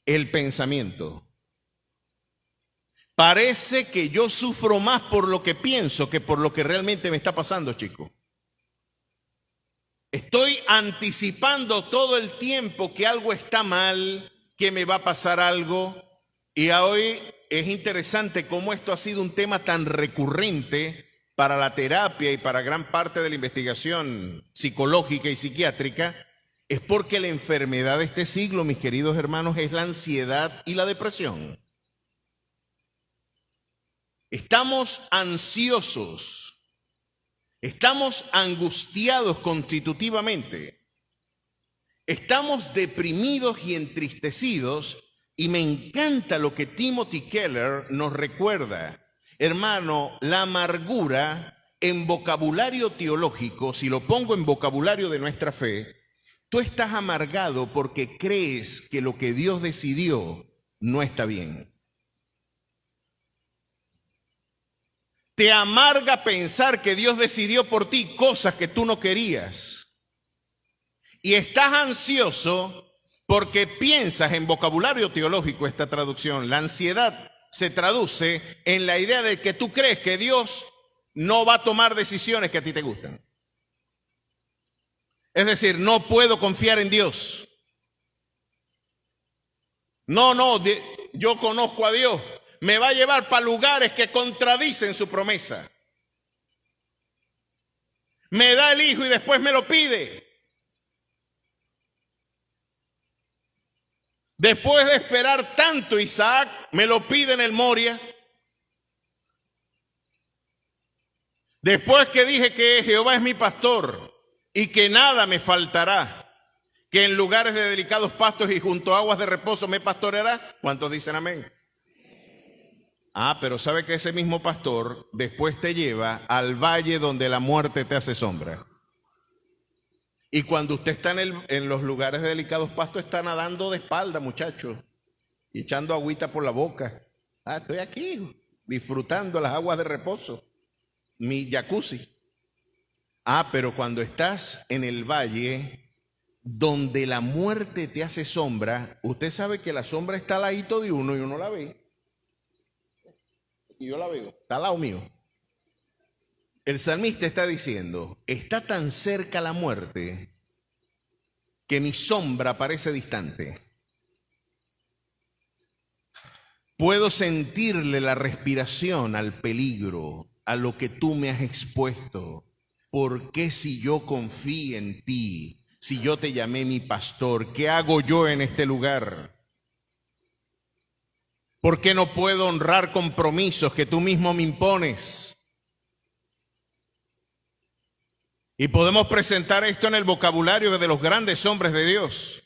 el pensamiento. Parece que yo sufro más por lo que pienso que por lo que realmente me está pasando, chicos. Estoy anticipando todo el tiempo que algo está mal, que me va a pasar algo. Y hoy es interesante cómo esto ha sido un tema tan recurrente para la terapia y para gran parte de la investigación psicológica y psiquiátrica. Es porque la enfermedad de este siglo, mis queridos hermanos, es la ansiedad y la depresión. Estamos ansiosos. Estamos angustiados constitutivamente, estamos deprimidos y entristecidos, y me encanta lo que Timothy Keller nos recuerda. Hermano, la amargura en vocabulario teológico, si lo pongo en vocabulario de nuestra fe, tú estás amargado porque crees que lo que Dios decidió no está bien. Te amarga pensar que Dios decidió por ti cosas que tú no querías. Y estás ansioso porque piensas en vocabulario teológico esta traducción. La ansiedad se traduce en la idea de que tú crees que Dios no va a tomar decisiones que a ti te gustan. Es decir, no puedo confiar en Dios. Yo conozco a Dios. Me va a llevar para lugares que contradicen su promesa. Me da el hijo y después me lo pide. Después de esperar tanto, Isaac me lo pide en el Moria. Después que dije que Jehová es mi pastor y que nada me faltará, que en lugares de delicados pastos y junto a aguas de reposo me pastoreará. ¿Cuántos dicen amén? Pero sabe que ese mismo pastor después te lleva al valle donde la muerte te hace sombra. Y cuando usted está en los lugares de delicados pastos, está nadando de espalda, muchachos, y echando agüita por la boca. Estoy aquí, disfrutando las aguas de reposo, mi jacuzzi. Pero cuando estás en el valle donde la muerte te hace sombra, usted sabe que la sombra está al ladito de uno y uno la ve. Y yo la veo, está al lado mío. El salmista está diciendo, está tan cerca la muerte que mi sombra parece distante. Puedo sentirle la respiración al peligro, a lo que tú me has expuesto. ¿Por qué si yo confío en ti, si yo te llamé mi pastor, qué hago yo en este lugar? ¿Por qué no puedo honrar compromisos que tú mismo me impones? Y podemos presentar esto en el vocabulario de los grandes hombres de Dios.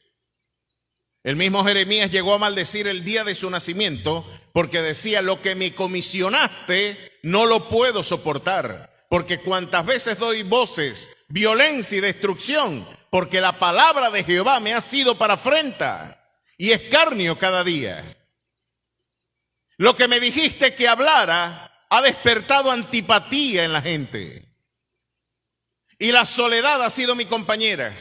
El mismo Jeremías llegó a maldecir el día de su nacimiento porque decía, lo que me comisionaste no lo puedo soportar, porque cuantas veces doy voces, violencia y destrucción, porque la palabra de Jehová me ha sido para afrenta y escarnio cada día. Lo que me dijiste que hablara ha despertado antipatía en la gente. Y la soledad ha sido mi compañera.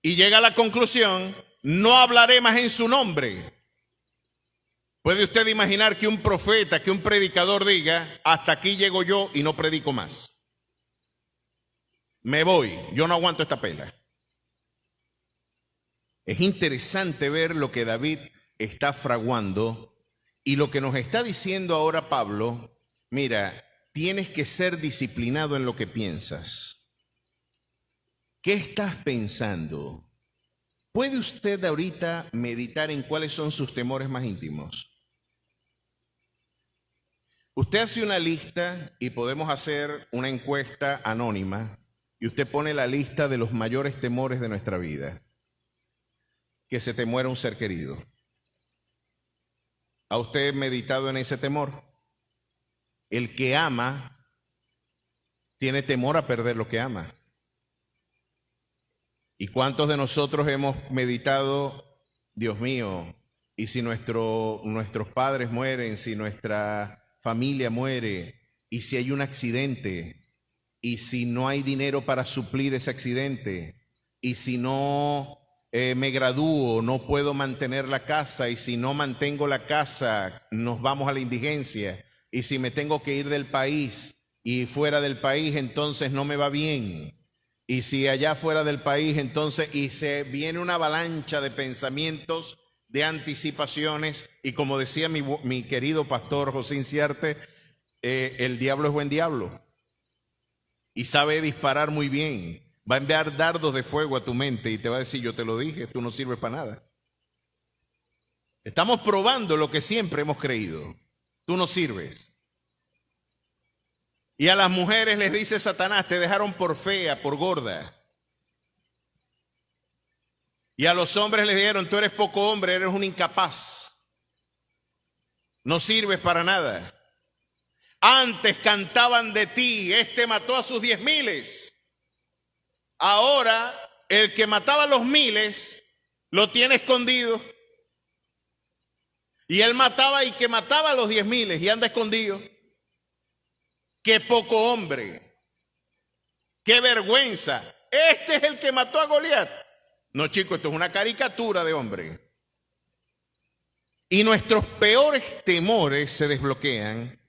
Y llega a la conclusión, no hablaré más en su nombre. ¿Puede usted imaginar que un profeta, que un predicador diga, hasta aquí llego yo y no predico más? Me voy, yo no aguanto esta pela. Es interesante ver lo que David está fraguando y lo que nos está diciendo ahora Pablo. Mira, tienes que ser disciplinado en lo que piensas. ¿Qué estás pensando? ¿Puede usted ahorita meditar en cuáles son sus temores más íntimos? Usted hace una lista y podemos hacer una encuesta anónima y usted pone la lista de los mayores temores de nuestra vida. Que se te muera un ser querido. ¿Ha usted meditado en ese temor? El que ama tiene temor a perder lo que ama. ¿Y cuántos de nosotros hemos meditado, Dios mío, y si nuestros padres mueren, si nuestra familia muere, y si hay un accidente, y si no hay dinero para suplir ese accidente, y si no me gradúo, no puedo mantener la casa, y si no mantengo la casa, nos vamos a la indigencia? Y si me tengo que ir del país y fuera del país, entonces no me va bien. Y si allá fuera del país, entonces, y se viene una avalancha de pensamientos, de anticipaciones. Y como decía mi querido pastor José Inciarte, el diablo es buen diablo. Y sabe disparar muy bien. Va a enviar dardos de fuego a tu mente y te va a decir, yo te lo dije, tú no sirves para nada. Estamos probando lo que siempre hemos creído. Tú no sirves. Y a las mujeres les dice Satanás, te dejaron por fea, por gorda. Y a los hombres les dijeron, tú eres poco hombre, eres un incapaz. No sirves para nada. Antes cantaban de ti, este mató a sus 10,000. Ahora, el que mataba a los 1,000 lo tiene escondido. Y él mataba y que mataba a los 10,000 y anda escondido. Qué poco hombre. ¡Qué vergüenza! Este es el que mató a Goliat. No, chicos, esto es una caricatura de hombre. Y nuestros peores temores se desbloquean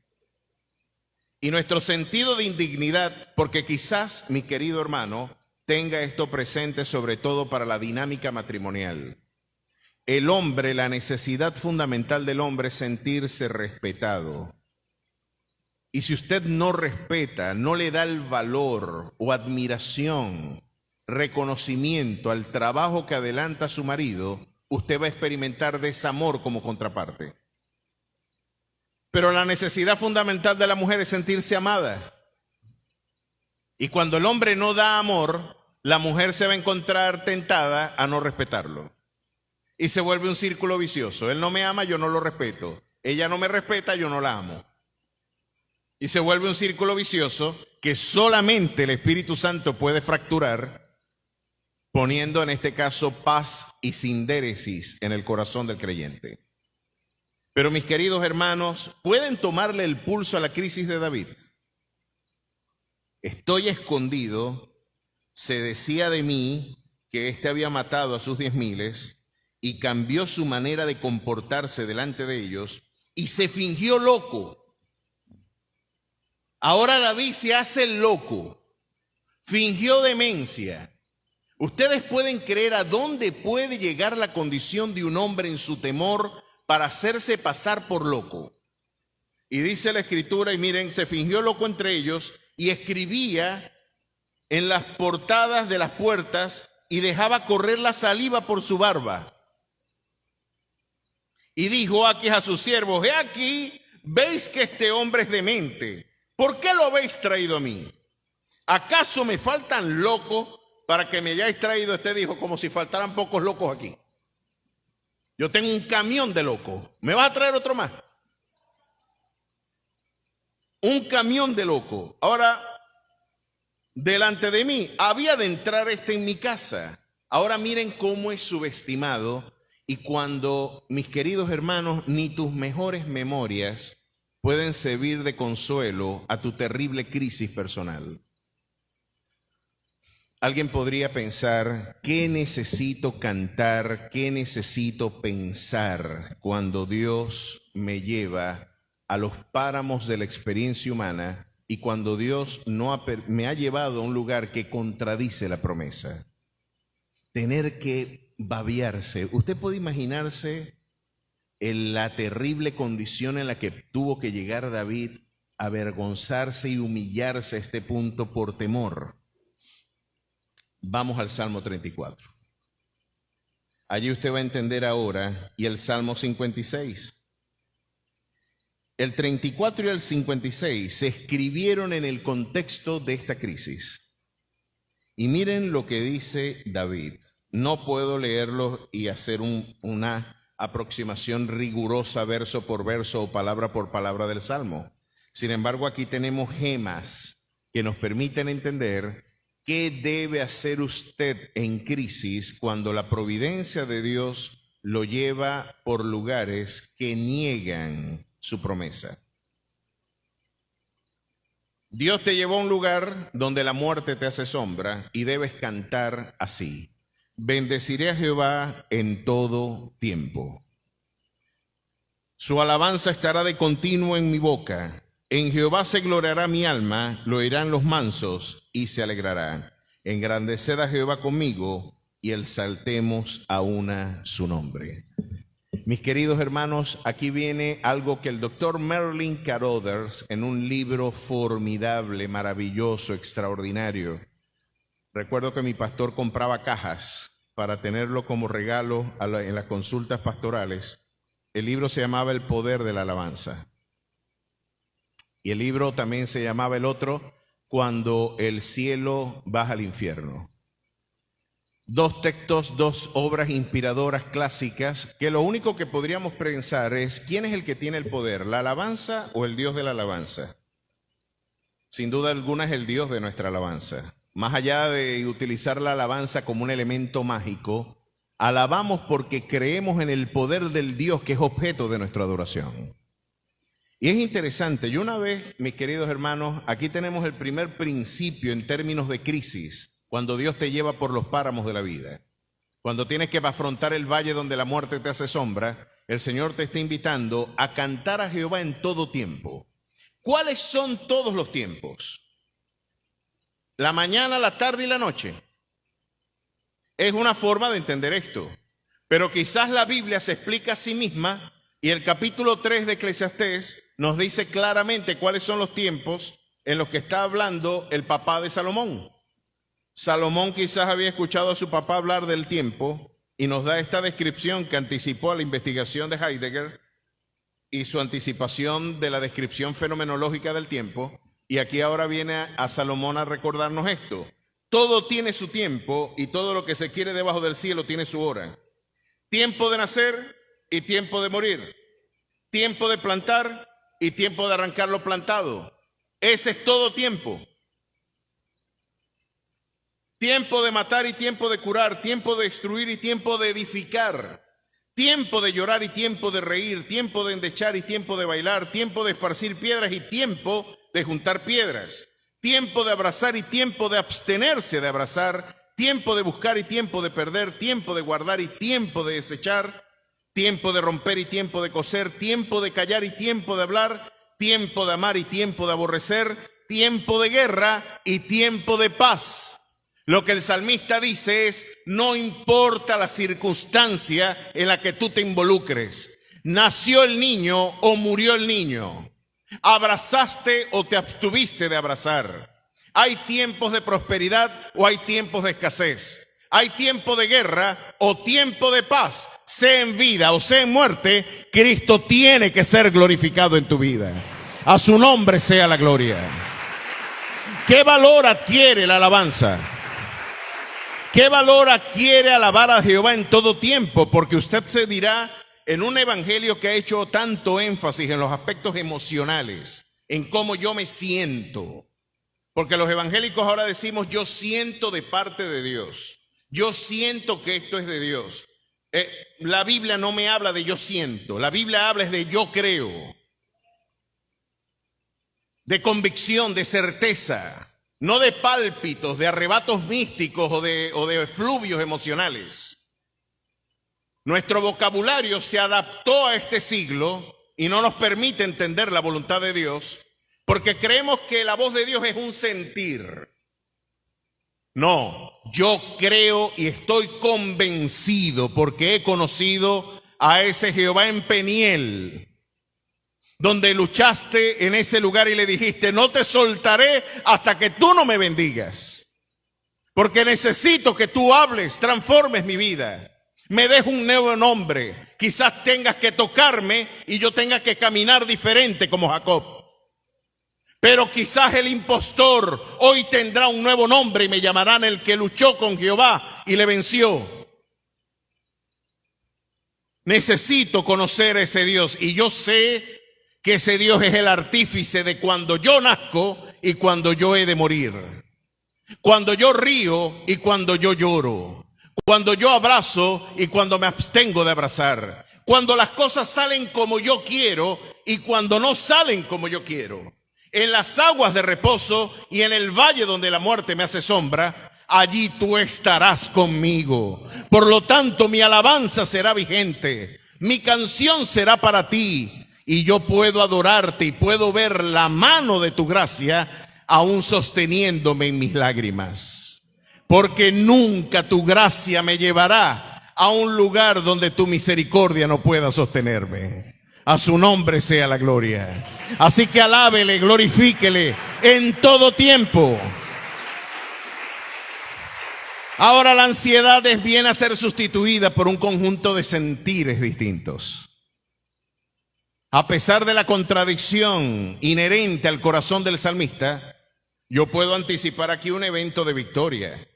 y nuestro sentido de indignidad, porque quizás, mi querido hermano, tenga esto presente sobre todo para la dinámica matrimonial. El hombre, la necesidad fundamental del hombre es sentirse respetado. Y si usted no respeta, no le da el valor o admiración, reconocimiento al trabajo que adelanta su marido, usted va a experimentar desamor como contraparte. Pero la necesidad fundamental de la mujer es sentirse amada. Y cuando el hombre no da amor, la mujer se va a encontrar tentada a no respetarlo. Y se vuelve un círculo vicioso. Él no me ama, yo no lo respeto. Ella no me respeta, yo no la amo. Y se vuelve un círculo vicioso que solamente el Espíritu Santo puede fracturar, poniendo en este caso paz y sindéresis en el corazón del creyente. Pero mis queridos hermanos, ¿pueden tomarle el pulso a la crisis de David? Estoy escondido, se decía de mí que éste había matado a sus 10,000 y cambió su manera de comportarse delante de ellos y se fingió loco. Ahora David se hace loco, fingió demencia. Ustedes pueden creer a dónde puede llegar la condición de un hombre en su temor para hacerse pasar por loco. Y dice la Escritura, y miren, se fingió loco entre ellos y escribía en las portadas de las puertas y dejaba correr la saliva por su barba. Y dijo Aquis a sus siervos: he aquí, veis que este hombre es demente. ¿Por qué lo habéis traído a mí? ¿Acaso me faltan locos para que me hayáis traído? Este dijo, como si faltaran pocos locos aquí. Yo tengo un camión de locos. ¿Me vas a traer otro más? Un camión de locos. Ahora, delante de mí, había de entrar en mi casa. Ahora miren cómo es subestimado. Y cuando, mis queridos hermanos, ni tus mejores memorias pueden servir de consuelo a tu terrible crisis personal. Alguien podría pensar, ¿qué necesito cantar? ¿Qué necesito pensar cuando Dios me lleva a los páramos de la experiencia humana y cuando Dios me ha llevado a un lugar que contradice la promesa? Tener que babearse. Usted puede imaginarse en la terrible condición en la que tuvo que llegar David, avergonzarse y humillarse a este punto por temor. Vamos al Salmo 34. Allí usted va a entender ahora, y el Salmo 56. El 34 y el 56 se escribieron en el contexto de esta crisis. Y miren lo que dice David. No puedo leerlo y hacer una aproximación rigurosa verso por verso o palabra por palabra del Salmo. Sin embargo, aquí tenemos gemas que nos permiten entender qué debe hacer usted en crisis cuando la providencia de Dios lo lleva por lugares que niegan su promesa. Dios te llevó a un lugar donde la muerte te hace sombra y debes cantar así: bendeciré a Jehová en todo tiempo. Su alabanza estará de continuo en mi boca. En Jehová se gloriará mi alma, lo oirán los mansos y se alegrarán. Engrandeced a Jehová conmigo y exaltemos a una su nombre. Mis queridos hermanos, aquí viene algo que el doctor Merlin Carothers, en un libro formidable, maravilloso, extraordinario. Recuerdo que mi pastor compraba cajas para tenerlo como regalo en las consultas pastorales. El libro se llamaba El poder de la alabanza. Y el libro también se llamaba el otro, Cuando el cielo baja al infierno. Dos textos, dos obras inspiradoras clásicas, que lo único que podríamos pensar es, ¿quién es el que tiene el poder? ¿La alabanza o el Dios de la alabanza? Sin duda alguna es el Dios de nuestra alabanza. Más allá de utilizar la alabanza como un elemento mágico, alabamos porque creemos en el poder del Dios que es objeto de nuestra adoración. Y es interesante, yo una vez, mis queridos hermanos, aquí tenemos el primer principio en términos de crisis, cuando Dios te lleva por los páramos de la vida. Cuando tienes que afrontar el valle donde la muerte te hace sombra, el Señor te está invitando a cantar a Jehová en todo tiempo. ¿Cuáles son todos los tiempos? La mañana, la tarde y la noche. Es una forma de entender esto. Pero quizás la Biblia se explica a sí misma y el capítulo 3 de Eclesiastés nos dice claramente cuáles son los tiempos en los que está hablando el papá de Salomón. Salomón quizás había escuchado a su papá hablar del tiempo y nos da esta descripción que anticipó a la investigación de Heidegger y su anticipación de la descripción fenomenológica del tiempo. Y aquí ahora viene a Salomón a recordarnos esto. Todo tiene su tiempo y todo lo que se quiere debajo del cielo tiene su hora. Tiempo de nacer y tiempo de morir. Tiempo de plantar y tiempo de arrancar lo plantado. Ese es todo tiempo. Tiempo de matar y tiempo de curar, tiempo de destruir y tiempo de edificar, tiempo de llorar y tiempo de reír, tiempo de endechar y tiempo de bailar, tiempo de esparcir piedras y tiempo de juntar piedras, tiempo de abrazar y tiempo de abstenerse de abrazar, tiempo de buscar y tiempo de perder, tiempo de guardar y tiempo de desechar, tiempo de romper y tiempo de coser, tiempo de callar y tiempo de hablar, tiempo de amar y tiempo de aborrecer, tiempo de guerra y tiempo de paz. Lo que el salmista dice es, no importa la circunstancia en la que tú te involucres, nació el niño o murió el niño, abrazaste o te abstuviste de abrazar. Hay tiempos de prosperidad o hay tiempos de escasez. Hay tiempo de guerra o tiempo de paz. Sea en vida o sea en muerte, Cristo tiene que ser glorificado en tu vida. A su nombre sea la gloria. ¿Qué valor adquiere la alabanza? ¿Qué valor adquiere alabar a Jehová en todo tiempo? Porque usted se dirá en un evangelio que ha hecho tanto énfasis en los aspectos emocionales, en cómo yo me siento. Porque los evangélicos ahora decimos, yo siento de parte de Dios. Yo siento que esto es de Dios. La Biblia no me habla de yo siento. La Biblia habla es de yo creo. De convicción, de certeza. No de pálpitos, de arrebatos místicos o de efluvios emocionales. Nuestro vocabulario se adaptó a este siglo y no nos permite entender la voluntad de Dios porque creemos que la voz de Dios es un sentir. No, yo creo y estoy convencido porque he conocido a ese Jehová en Peniel, donde luchaste en ese lugar y le dijiste, no te soltaré hasta que tú no me bendigas, porque necesito que tú hables, transformes mi vida, me des un nuevo nombre, quizás tengas que tocarme y yo tenga que caminar diferente como Jacob, pero quizás el impostor hoy tendrá un nuevo nombre y me llamarán el que luchó con Jehová y le venció. Necesito conocer a ese Dios y yo sé que ese Dios es el artífice de cuando yo nazco y cuando yo he de morir. Cuando yo río y cuando yo lloro. Cuando yo abrazo y cuando me abstengo de abrazar. Cuando las cosas salen como yo quiero y cuando no salen como yo quiero. En las aguas de reposo y en el valle donde la muerte me hace sombra, allí tú estarás conmigo. Por lo tanto, mi alabanza será vigente. Mi canción será para ti. Y yo puedo adorarte y puedo ver la mano de tu gracia aún sosteniéndome en mis lágrimas. Porque nunca tu gracia me llevará a un lugar donde tu misericordia no pueda sostenerme. A su nombre sea la gloria. Así que alábele, glorifíquele en todo tiempo. Ahora la ansiedad viene a ser sustituida por un conjunto de sentires distintos. A pesar de la contradicción inherente al corazón del salmista, yo puedo anticipar aquí un evento de victoria.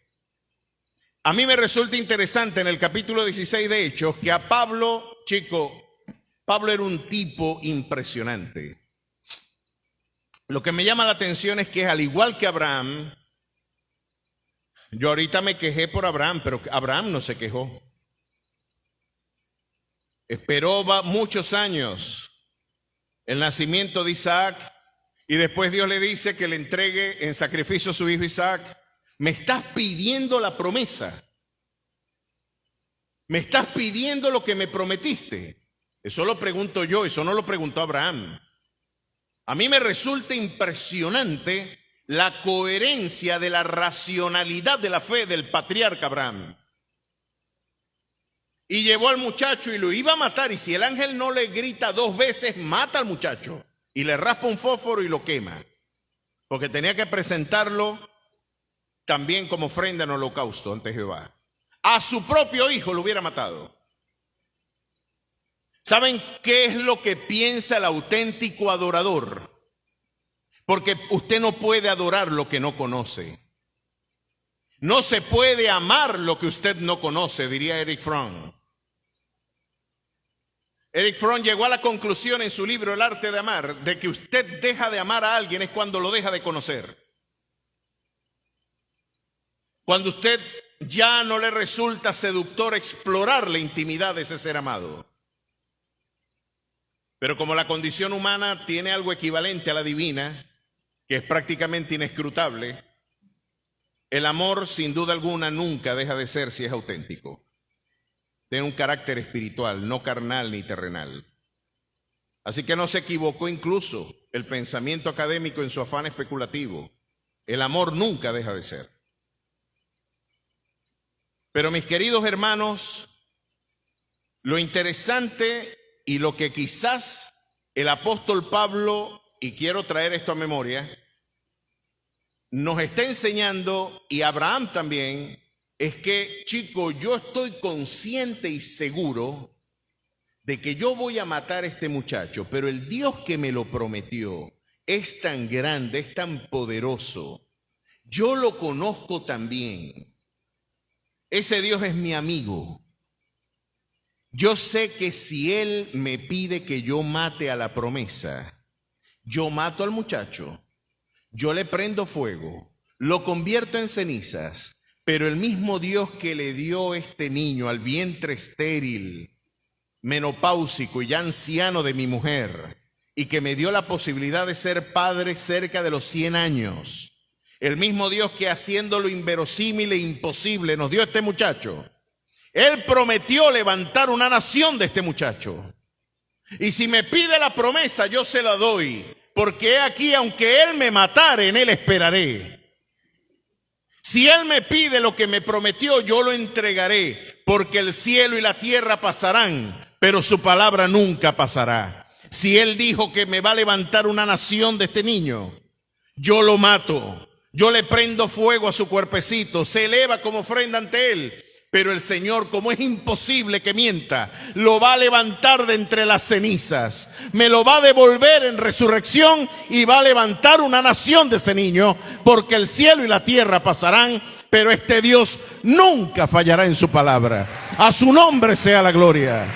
A mí me resulta interesante en el capítulo 16 de Hechos que a Pablo, Pablo era un tipo impresionante. Lo que me llama la atención es que al igual que Abraham, yo ahorita me quejé por Abraham, pero Abraham no se quejó. Esperó muchos años el nacimiento de Isaac, y después Dios le dice que le entregue en sacrificio a su hijo Isaac. Me estás pidiendo la promesa. Me estás pidiendo lo que me prometiste. Eso lo pregunto yo, eso no lo preguntó Abraham. A mí me resulta impresionante la coherencia de la racionalidad de la fe del patriarca Abraham. Y llevó al muchacho y lo iba a matar, y si el ángel no le grita 2 veces, mata al muchacho y le raspa un fósforo y lo quema, porque tenía que presentarlo también como ofrenda en holocausto ante Jehová. A su propio hijo lo hubiera matado. ¿Saben qué es lo que piensa el auténtico adorador? Porque usted no puede adorar lo que no conoce. No se puede amar lo que usted no conoce, diría Erich Fromm. Erich Fromm llegó a la conclusión en su libro El arte de amar, de que usted deja de amar a alguien es cuando lo deja de conocer. Cuando usted ya no le resulta seductor explorar la intimidad de ese ser amado. Pero como la condición humana tiene algo equivalente a la divina, que es prácticamente inescrutable, el amor sin duda alguna nunca deja de ser si es auténtico. Tiene un carácter espiritual, no carnal ni terrenal. Así que no se equivocó incluso el pensamiento académico en su afán especulativo. El amor nunca deja de ser. Pero mis queridos hermanos, lo interesante y lo que quizás el apóstol Pablo, y quiero traer esto a memoria, nos está enseñando, y Abraham también, es que, chicos, yo estoy consciente y seguro de que yo voy a matar a este muchacho, pero el Dios que me lo prometió es tan grande, es tan poderoso. Yo lo conozco también. Ese Dios es mi amigo. Yo sé que si Él me pide que yo mate a la promesa, yo mato al muchacho, yo le prendo fuego, lo convierto en cenizas, pero el mismo Dios que le dio este niño al vientre estéril, menopáusico y ya anciano de mi mujer, y que me dio la posibilidad de ser padre cerca de los 100 años, el mismo Dios que haciendo lo inverosímil e imposible nos dio a este muchacho, Él prometió levantar una nación de este muchacho. Y si me pide la promesa, yo se la doy, porque he aquí, aunque Él me matare, en Él esperaré. Si Él me pide lo que me prometió, yo lo entregaré, porque el cielo y la tierra pasarán, pero su palabra nunca pasará. Si Él dijo que me va a levantar una nación de este niño, yo lo mato, yo le prendo fuego a su cuerpecito, se eleva como ofrenda ante Él. Pero el Señor, como es imposible que mienta, lo va a levantar de entre las cenizas, me lo va a devolver en resurrección y va a levantar una nación de ese niño, porque el cielo y la tierra pasarán, pero este Dios nunca fallará en su palabra. A su nombre sea la gloria.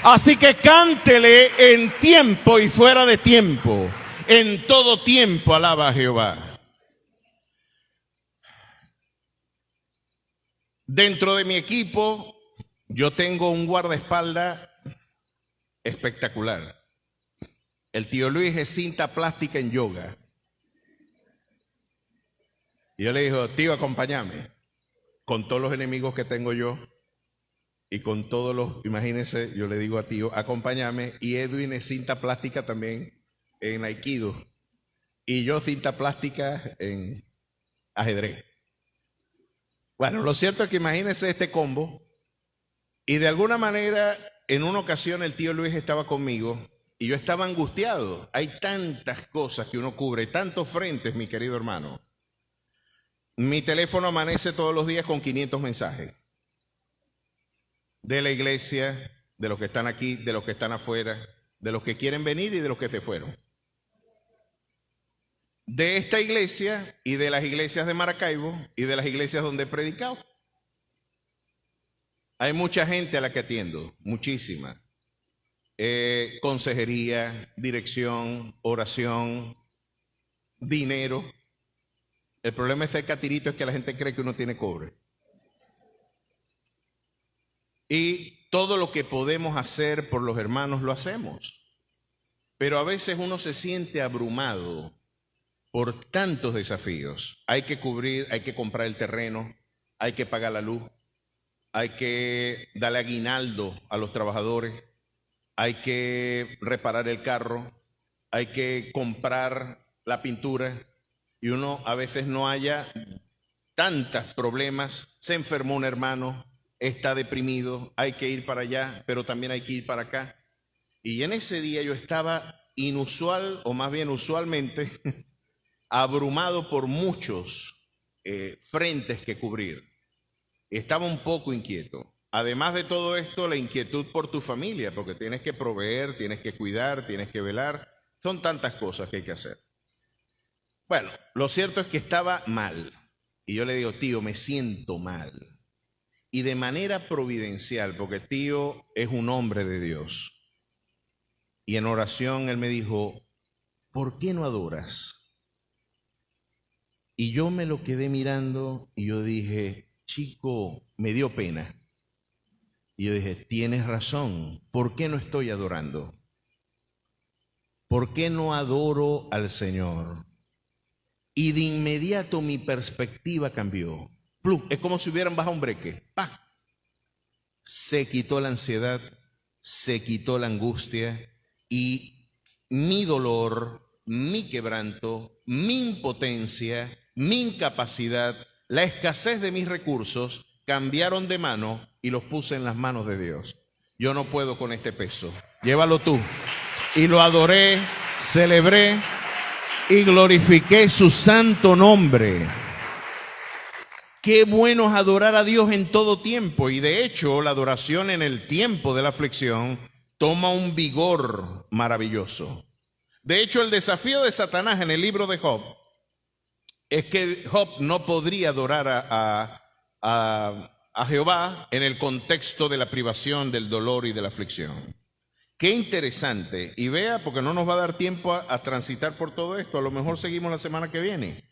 Así que cántele en tiempo y fuera de tiempo, en todo tiempo alaba a Jehová. Dentro de mi equipo, yo tengo un guardaespaldas espectacular. El tío Luis es cinta plástica en yoga. Y yo le digo, tío, acompáñame. Con todos los enemigos que tengo yo y con todos los, imagínense, yo le digo a tío, acompáñame. Y Edwin es cinta plástica también en aikido. Y yo cinta plástica en ajedrez. Bueno, lo cierto es que imagínense este combo, y de alguna manera, en una ocasión el tío Luis estaba conmigo, y yo estaba angustiado. Hay tantas cosas que uno cubre, tantos frentes, mi querido hermano. Mi teléfono amanece todos los días con 500 mensajes. De la iglesia, de los que están aquí, de los que están afuera, de los que quieren venir y de los que se fueron. De esta iglesia y de las iglesias de Maracaibo y de las iglesias donde he predicado. Hay mucha gente a la que atiendo, muchísima. Consejería, dirección, oración, dinero. El problema de este catirito es que la gente cree que uno tiene cobre. Y todo lo que podemos hacer por los hermanos lo hacemos. Pero a veces uno se siente abrumado por tantos desafíos. Hay que cubrir, hay que comprar el terreno, hay que pagar la luz, hay que darle aguinaldo a los trabajadores, hay que reparar el carro, hay que comprar la pintura, y uno a veces no haya tantos problemas. Se enfermó un hermano, está deprimido, hay que ir para allá, pero también hay que ir para acá. Y en ese día yo estaba inusual, o más bien usualmente, abrumado por muchos frentes que cubrir. Estaba un poco inquieto. Además de todo esto, la inquietud por tu familia, porque tienes que proveer, tienes que cuidar, tienes que velar. Son tantas cosas que hay que hacer. Bueno, lo cierto es que estaba mal. Y yo le digo, tío, me siento mal. Y de manera providencial, porque tío es un hombre de Dios. Y en oración él me dijo, ¿por qué no adoras? Y yo me lo quedé mirando y yo dije, chico, me dio pena. Y yo dije, tienes razón, ¿por qué no estoy adorando? ¿Por qué no adoro al Señor? Y de inmediato mi perspectiva cambió. Es como si hubieran bajado un breque. ¡Pah! Se quitó la ansiedad, se quitó la angustia y mi dolor, mi quebranto, mi impotencia, mi incapacidad, la escasez de mis recursos cambiaron de mano y los puse en las manos de Dios. Yo no puedo con este peso. Llévalo tú. Y lo adoré, celebré y glorifiqué su santo nombre. Qué bueno es adorar a Dios en todo tiempo, y de hecho la adoración en el tiempo de la aflicción toma un vigor maravilloso. De hecho, el desafío de Satanás en el libro de Job es que Job no podría adorar a Jehová en el contexto de la privación, del dolor y de la aflicción. Qué interesante. Y vea, porque no nos va a dar tiempo a transitar por todo esto, a lo mejor seguimos la semana que viene.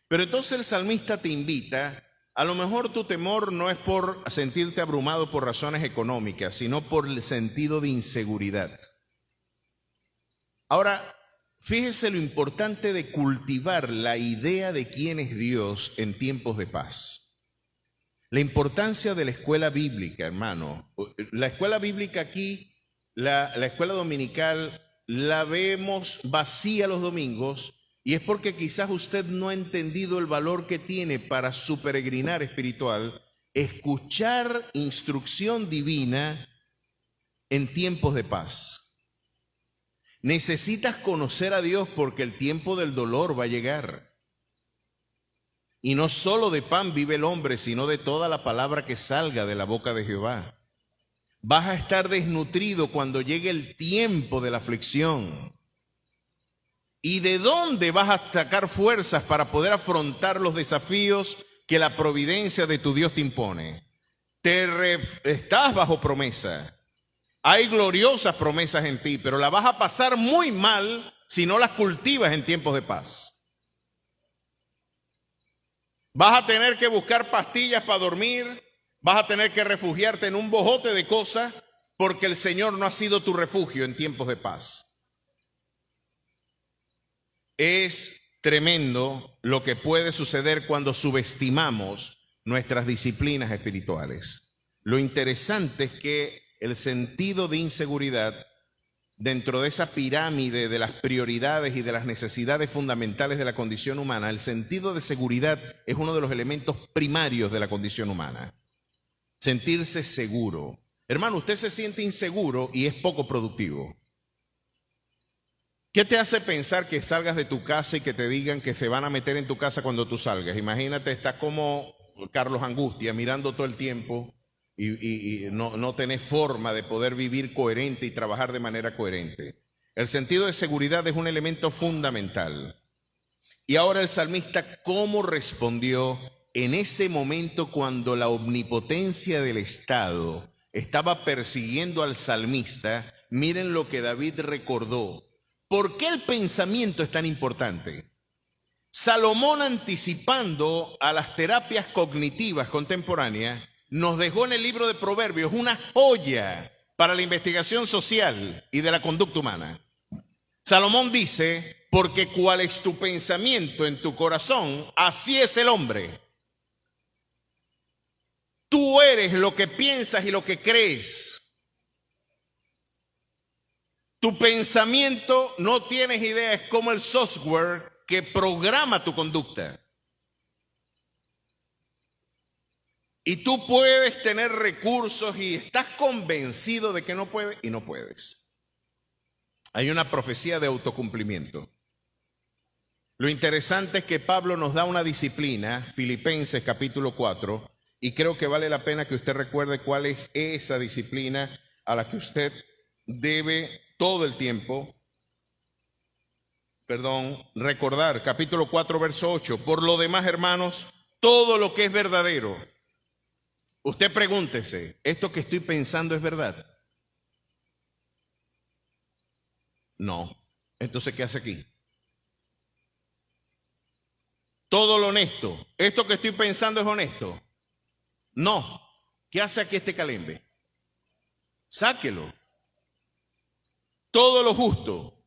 Pero entonces el salmista te invita, a lo mejor tu temor no es por sentirte abrumado por razones económicas, sino por el sentido de inseguridad. Ahora, fíjese lo importante de cultivar la idea de quién es Dios en tiempos de paz. La importancia de la escuela bíblica, hermano. La escuela bíblica aquí, la escuela dominical, la vemos vacía los domingos, y es porque quizás usted no ha entendido el valor que tiene para su peregrinar espiritual escuchar instrucción divina en tiempos de paz. Necesitas conocer a Dios porque el tiempo del dolor va a llegar. Y no solo de pan vive el hombre, sino de toda la palabra que salga de la boca de Jehová. Vas a estar desnutrido cuando llegue el tiempo de la aflicción. ¿Y de dónde vas a sacar fuerzas para poder afrontar los desafíos que la providencia de tu Dios te impone? Estás bajo promesa. Hay gloriosas promesas en ti, pero las vas a pasar muy mal si no las cultivas en tiempos de paz. Vas a tener que buscar pastillas para dormir, vas a tener que refugiarte en un bojote de cosas porque el Señor no ha sido tu refugio en tiempos de paz. Es tremendo lo que puede suceder cuando subestimamos nuestras disciplinas espirituales. Lo interesante es que el sentido de inseguridad dentro de esa pirámide de las prioridades y de las necesidades fundamentales de la condición humana, el sentido de seguridad es uno de los elementos primarios de la condición humana. Sentirse seguro. Hermano, usted se siente inseguro y es poco productivo. ¿Qué te hace pensar que salgas de tu casa y que te digan que se van a meter en tu casa cuando tú salgas? Imagínate, estás como Carlos Angustia mirando todo el tiempo y no tenés forma de poder vivir coherente y trabajar de manera coherente. El sentido de seguridad es un elemento fundamental. Y ahora el salmista, ¿cómo respondió en ese momento cuando la omnipotencia del Estado estaba persiguiendo al salmista? Miren lo que David recordó. ¿Por qué el pensamiento es tan importante? Salomón, anticipando a las terapias cognitivas contemporáneas, nos dejó en el libro de Proverbios una joya para la investigación social y de la conducta humana. Salomón dice, porque cuál es tu pensamiento en tu corazón, así es el hombre. Tú eres lo que piensas y lo que crees. Tu pensamiento, no tienes idea, es como el software que programa tu conducta. Y tú puedes tener recursos y estás convencido de que no puedes y no puedes. Hay una profecía de autocumplimiento. Lo interesante es que Pablo nos da una disciplina, Filipenses capítulo 4, y creo que vale la pena que usted recuerde cuál es esa disciplina a la que usted debe todo el tiempo, recordar. Capítulo 4, verso 8. Por lo demás, hermanos, todo lo que es verdadero. Usted pregúntese, ¿esto que estoy pensando es verdad? No. Entonces, ¿qué hace aquí? Todo lo honesto. ¿Esto que estoy pensando es honesto? No. ¿Qué hace aquí este calembe? Sáquelo. Todo lo justo.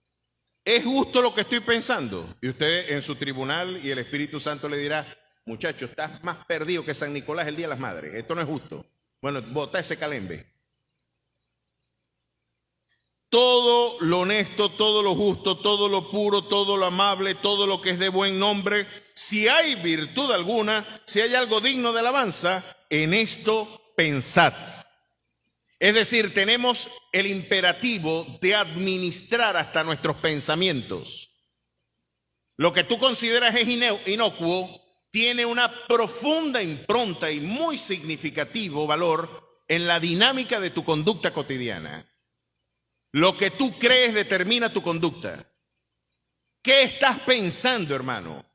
¿Es justo lo que estoy pensando? Y usted en su tribunal y el Espíritu Santo le dirá, muchacho, estás más perdido que San Nicolás el Día de las Madres. Esto no es justo. Bueno, bota ese calembe. Todo lo honesto, todo lo justo, todo lo puro, todo lo amable, todo lo que es de buen nombre, si hay virtud alguna, si hay algo digno de alabanza, en esto pensad. Es decir, tenemos el imperativo de administrar hasta nuestros pensamientos. Lo que tú consideras es inocuo tiene una profunda impronta y muy significativo valor en la dinámica de tu conducta cotidiana. Lo que tú crees determina tu conducta. ¿Qué estás pensando, hermano?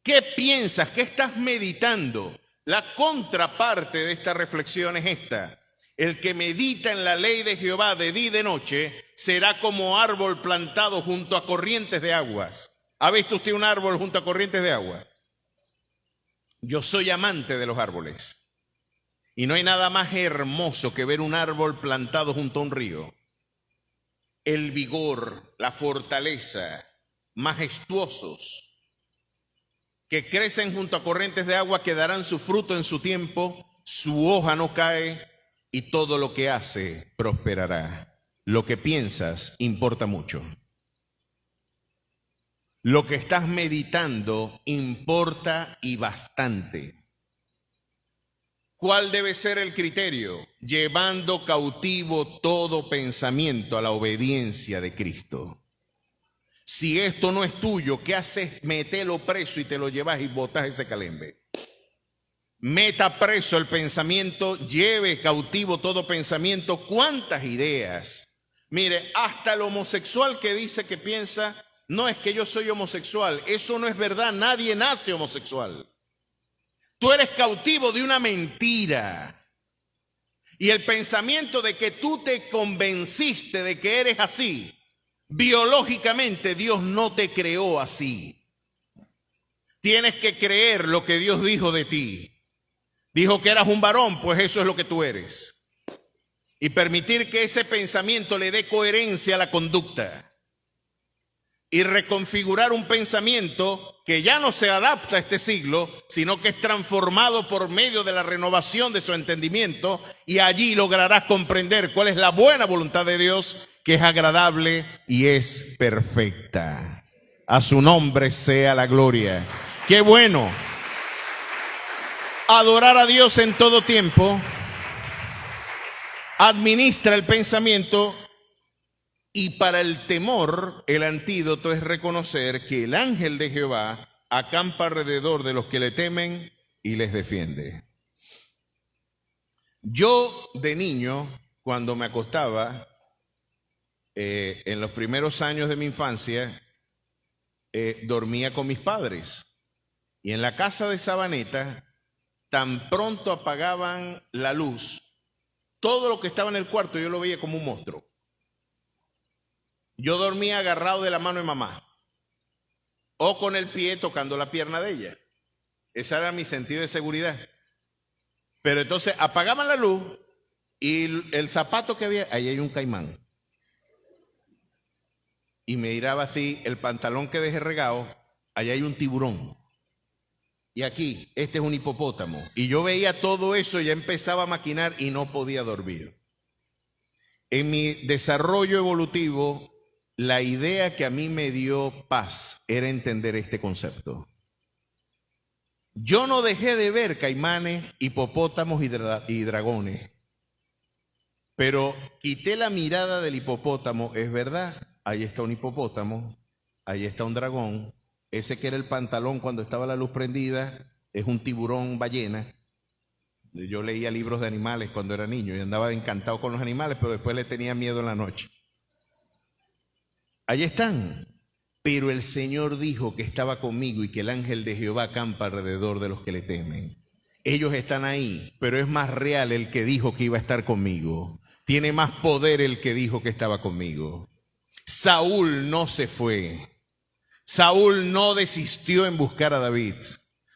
¿Qué piensas? ¿Qué estás meditando? La contraparte de esta reflexión es esta. El que medita en la ley de Jehová de día y de noche será como árbol plantado junto a corrientes de aguas. ¿Ha visto usted un árbol junto a corrientes de agua? Yo soy amante de los árboles. Y no hay nada más hermoso que ver un árbol plantado junto a un río. El vigor, la fortaleza, majestuosos, que crecen junto a corrientes de agua, que darán su fruto en su tiempo, su hoja no cae y todo lo que hace prosperará. Lo que piensas importa mucho. Lo que estás meditando importa y bastante. ¿Cuál debe ser el criterio? Llevando cautivo todo pensamiento a la obediencia de Cristo. Si esto no es tuyo, ¿qué haces? Mételo preso y te lo llevas y botas ese calembe. Meta preso el pensamiento, lleve cautivo todo pensamiento. ¿Cuántas ideas? Mire, hasta el homosexual que dice que piensa, no es que yo soy homosexual, eso no es verdad, nadie nace homosexual. Tú eres cautivo de una mentira. Y el pensamiento de que tú te convenciste de que eres así, biológicamente Dios no te creó así. Tienes que creer lo que Dios dijo de ti. Dijo que eras un varón, pues eso es lo que tú eres. Y permitir que ese pensamiento le dé coherencia a la conducta. Y reconfigurar un pensamiento que ya no se adapta a este siglo, sino que es transformado por medio de la renovación de su entendimiento, y allí lograrás comprender cuál es la buena voluntad de Dios, que es agradable y es perfecta. A su nombre sea la gloria. ¡Qué bueno! Adorar a Dios en todo tiempo. Administra el pensamiento. Y para el temor, el antídoto es reconocer que el ángel de Jehová acampa alrededor de los que le temen y les defiende. Yo de niño, cuando me acostaba, en los primeros años de mi infancia, dormía con mis padres. Y en la casa de Sabaneta, tan pronto apagaban la luz, todo lo que estaba en el cuarto yo lo veía como un monstruo. Yo dormía agarrado de la mano de mamá o con el pie tocando la pierna de ella. Ese era mi sentido de seguridad. Pero entonces apagaban la luz y el zapato que había, ahí hay un caimán. Y me miraba así, el pantalón que dejé regado, allá hay un tiburón. Y aquí, este es un hipopótamo. Y yo veía todo eso, ya empezaba a maquinar y no podía dormir. En mi desarrollo evolutivo, la idea que a mí me dio paz era entender este concepto. Yo no dejé de ver caimanes, hipopótamos y dragones, pero quité la mirada del hipopótamo, es verdad, ahí está un hipopótamo, ahí está un dragón, ese que era el pantalón cuando estaba la luz prendida, es un tiburón ballena. Yo leía libros de animales cuando era niño y andaba encantado con los animales, pero después le tenía miedo en la noche. Ahí están. Pero el Señor dijo que estaba conmigo y que el ángel de Jehová acampa alrededor de los que le temen. Ellos están ahí, pero es más real el que dijo que iba a estar conmigo. Tiene más poder el que dijo que estaba conmigo. Saúl no se fue. Saúl no desistió en buscar a David.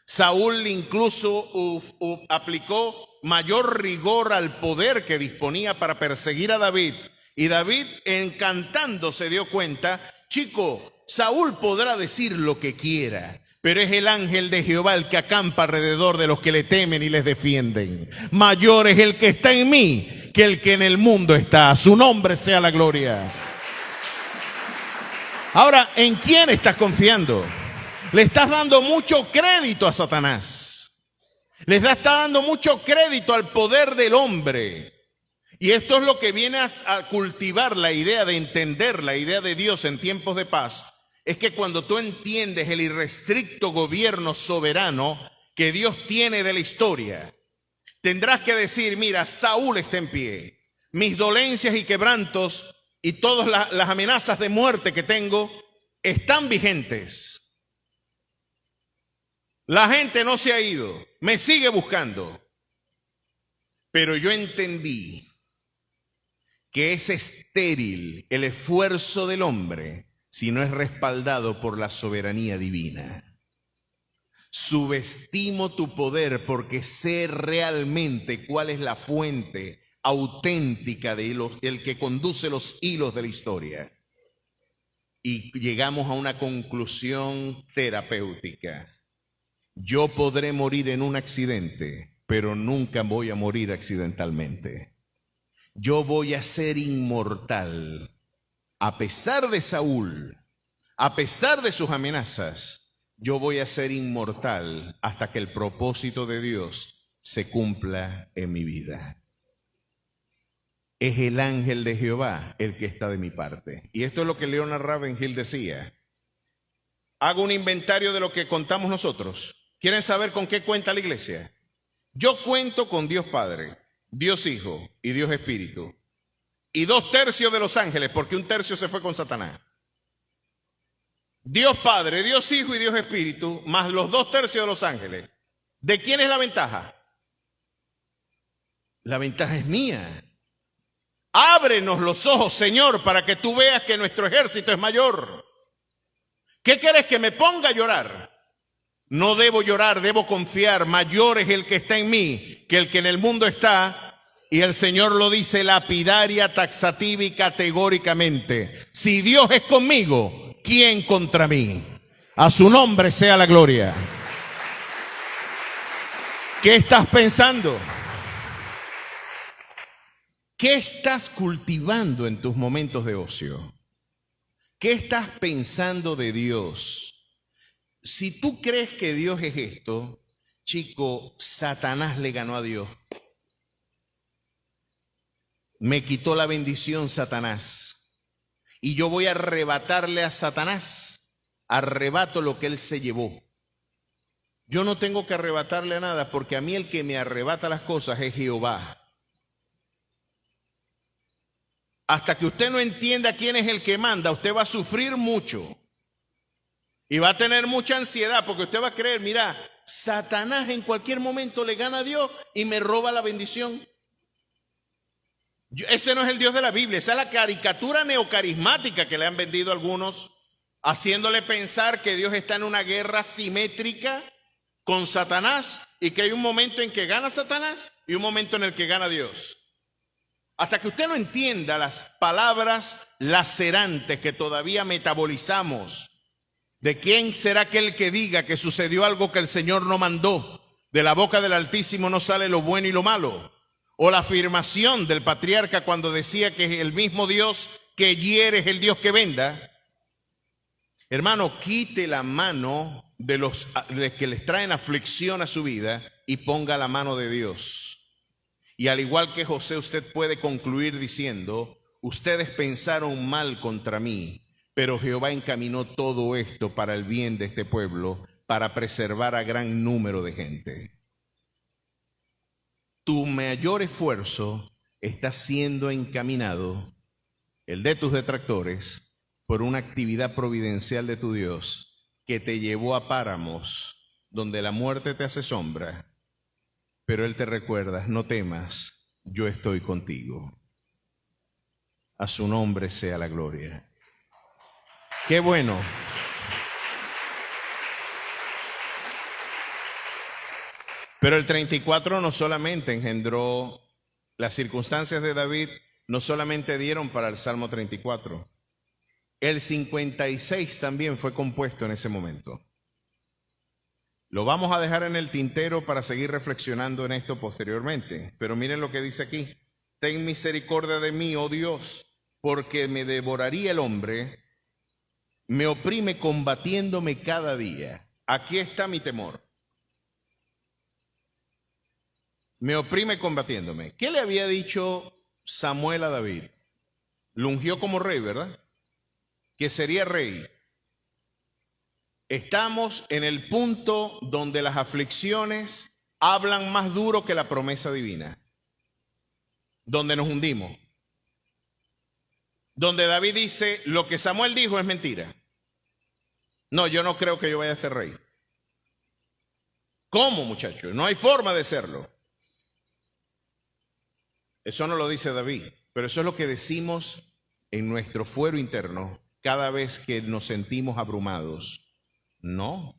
Saúl incluso aplicó mayor rigor al poder que disponía para perseguir a David. Y David, encantando, se dio cuenta, chico, Saúl podrá decir lo que quiera, pero es el ángel de Jehová el que acampa alrededor de los que le temen y les defienden. Mayor es el que está en mí que el que en el mundo está. A su nombre sea la gloria. Ahora, ¿en quién estás confiando? Le estás dando mucho crédito a Satanás. Le estás dando mucho crédito al poder del hombre. Y esto es lo que viene a cultivar la idea de entender la idea de Dios en tiempos de paz. Es que cuando tú entiendes el irrestricto gobierno soberano que Dios tiene de la historia, tendrás que decir, mira, Saúl está en pie. Mis dolencias y quebrantos y todas las amenazas de muerte que tengo están vigentes. La gente no se ha ido, me sigue buscando. Pero yo entendí que es estéril el esfuerzo del hombre si no es respaldado por la soberanía divina. Subestimo tu poder porque sé realmente cuál es la fuente auténtica de el que conduce los hilos de la historia. Y llegamos a una conclusión terapéutica. Yo podré morir en un accidente, pero nunca voy a morir accidentalmente. Yo voy a ser inmortal. A pesar de Saúl, a pesar de sus amenazas, yo voy a ser inmortal hasta que el propósito de Dios se cumpla en mi vida. Es el ángel de Jehová el que está de mi parte. Y esto es lo que Leonard Ravenhill decía. Hago un inventario de lo que contamos nosotros. ¿Quieren saber con qué cuenta la iglesia? Yo cuento con Dios Padre, Dios Hijo y Dios Espíritu. Y 2/3 de los ángeles, porque 1/3 se fue con Satanás. Dios Padre, Dios Hijo y Dios Espíritu, más los 2/3 de los ángeles. ¿De quién es la ventaja? La ventaja es mía. Ábrenos los ojos, Señor, para que tú veas que nuestro ejército es mayor. ¿Qué quieres que me ponga a llorar? No debo llorar, debo confiar. Mayor es el que está en mí que el que en el mundo está. Y el Señor lo dice lapidaria, taxativa y categóricamente. Si Dios es conmigo, ¿quién contra mí? A su nombre sea la gloria. ¿Qué estás pensando? ¿Qué estás cultivando en tus momentos de ocio? ¿Qué estás pensando de Dios? Si tú crees que Dios es esto, chico, Satanás le ganó a Dios. Me quitó la bendición Satanás. Y yo voy a arrebatarle a Satanás. Arrebato lo que él se llevó. Yo no tengo que arrebatarle a nada porque a mí el que me arrebata las cosas es Jehová. Hasta que usted no entienda quién es el que manda, usted va a sufrir mucho. Y va a tener mucha ansiedad porque usted va a creer, mira, Satanás en cualquier momento le gana a Dios y me roba la bendición. Ese no es el Dios de la Biblia, esa es la caricatura neocarismática que le han vendido algunos, haciéndole pensar que Dios está en una guerra simétrica con Satanás y que hay un momento en que gana Satanás y un momento en el que gana Dios. Hasta que usted no entienda las palabras lacerantes que todavía metabolizamos, de quién será aquel que diga que sucedió algo que el Señor no mandó, de la boca del Altísimo no sale lo bueno y lo malo, o la afirmación del patriarca cuando decía que el mismo Dios que hiere es el Dios que venda. Hermano, quite la mano de los que les traen aflicción a su vida y ponga la mano de Dios. Y al igual que José, usted puede concluir diciendo: ustedes pensaron mal contra mí, pero Jehová encaminó todo esto para el bien de este pueblo, para preservar a gran número de gente. Tu mayor esfuerzo está siendo encaminado, el de tus detractores, por una actividad providencial de tu Dios que te llevó a páramos donde la muerte te hace sombra, pero Él te recuerda: no temas, yo estoy contigo. A su nombre sea la gloria. ¡Qué bueno! Pero el 34 no solamente engendró, las circunstancias de David no solamente dieron para el Salmo 34. El 56 también fue compuesto en ese momento. Lo vamos a dejar en el tintero para seguir reflexionando en esto posteriormente. Pero miren lo que dice aquí: ten misericordia de mí, oh Dios, porque me devoraría el hombre, me oprime combatiéndome cada día. Aquí está mi temor. Me oprime combatiéndome. ¿Qué le había dicho Samuel a David? Lo ungió como rey, ¿verdad? Que sería rey. Estamos en el punto donde las aflicciones hablan más duro que la promesa divina. Donde nos hundimos. Donde David dice: lo que Samuel dijo es mentira. No, yo no creo que yo vaya a ser rey. ¿Cómo, muchachos? No hay forma de serlo. Eso no lo dice David, pero eso es lo que decimos en nuestro fuero interno cada vez que nos sentimos abrumados. No,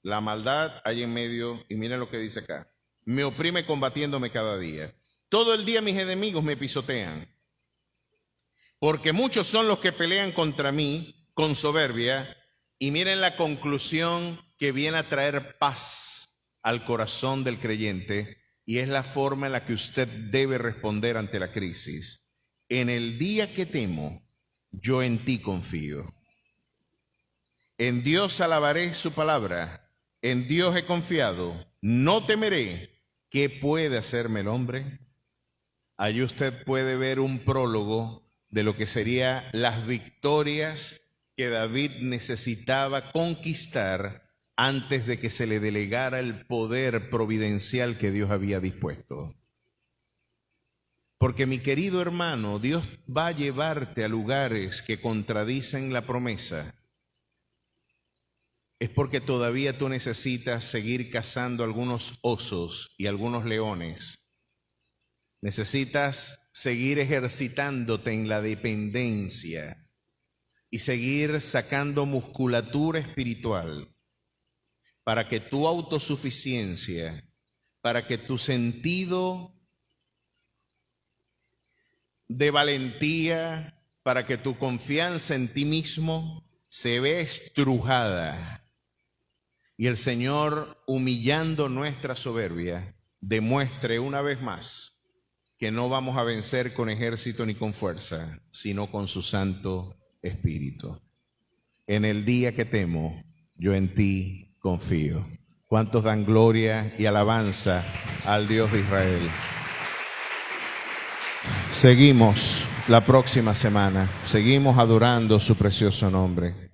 la maldad hay en medio, y miren lo que dice acá: me oprime combatiéndome cada día. Todo el día mis enemigos me pisotean, porque muchos son los que pelean contra mí con soberbia. Y miren la conclusión que viene a traer paz al corazón del creyente, y es la forma en la que usted debe responder ante la crisis. En el día que temo, yo en ti confío. En Dios alabaré su palabra, en Dios he confiado, no temeré. ¿Qué puede hacerme el hombre? Allí usted puede ver un prólogo de lo que serían las victorias que David necesitaba conquistar antes de que se le delegara el poder providencial que Dios había dispuesto. Porque, mi querido hermano, Dios va a llevarte a lugares que contradicen la promesa. Es porque todavía tú necesitas seguir cazando algunos osos y algunos leones. Necesitas seguir ejercitándote en la dependencia y seguir sacando musculatura espiritual para que tu autosuficiencia, para que tu sentido de valentía, para que tu confianza en ti mismo se vea estrujada. Y el Señor, humillando nuestra soberbia, demuestre una vez más que no vamos a vencer con ejército ni con fuerza, sino con su Santo Espíritu. En el día que temo, yo en ti confío. ¿Cuántos dan gloria y alabanza al Dios de Israel? Seguimos la próxima semana, seguimos adorando su precioso nombre.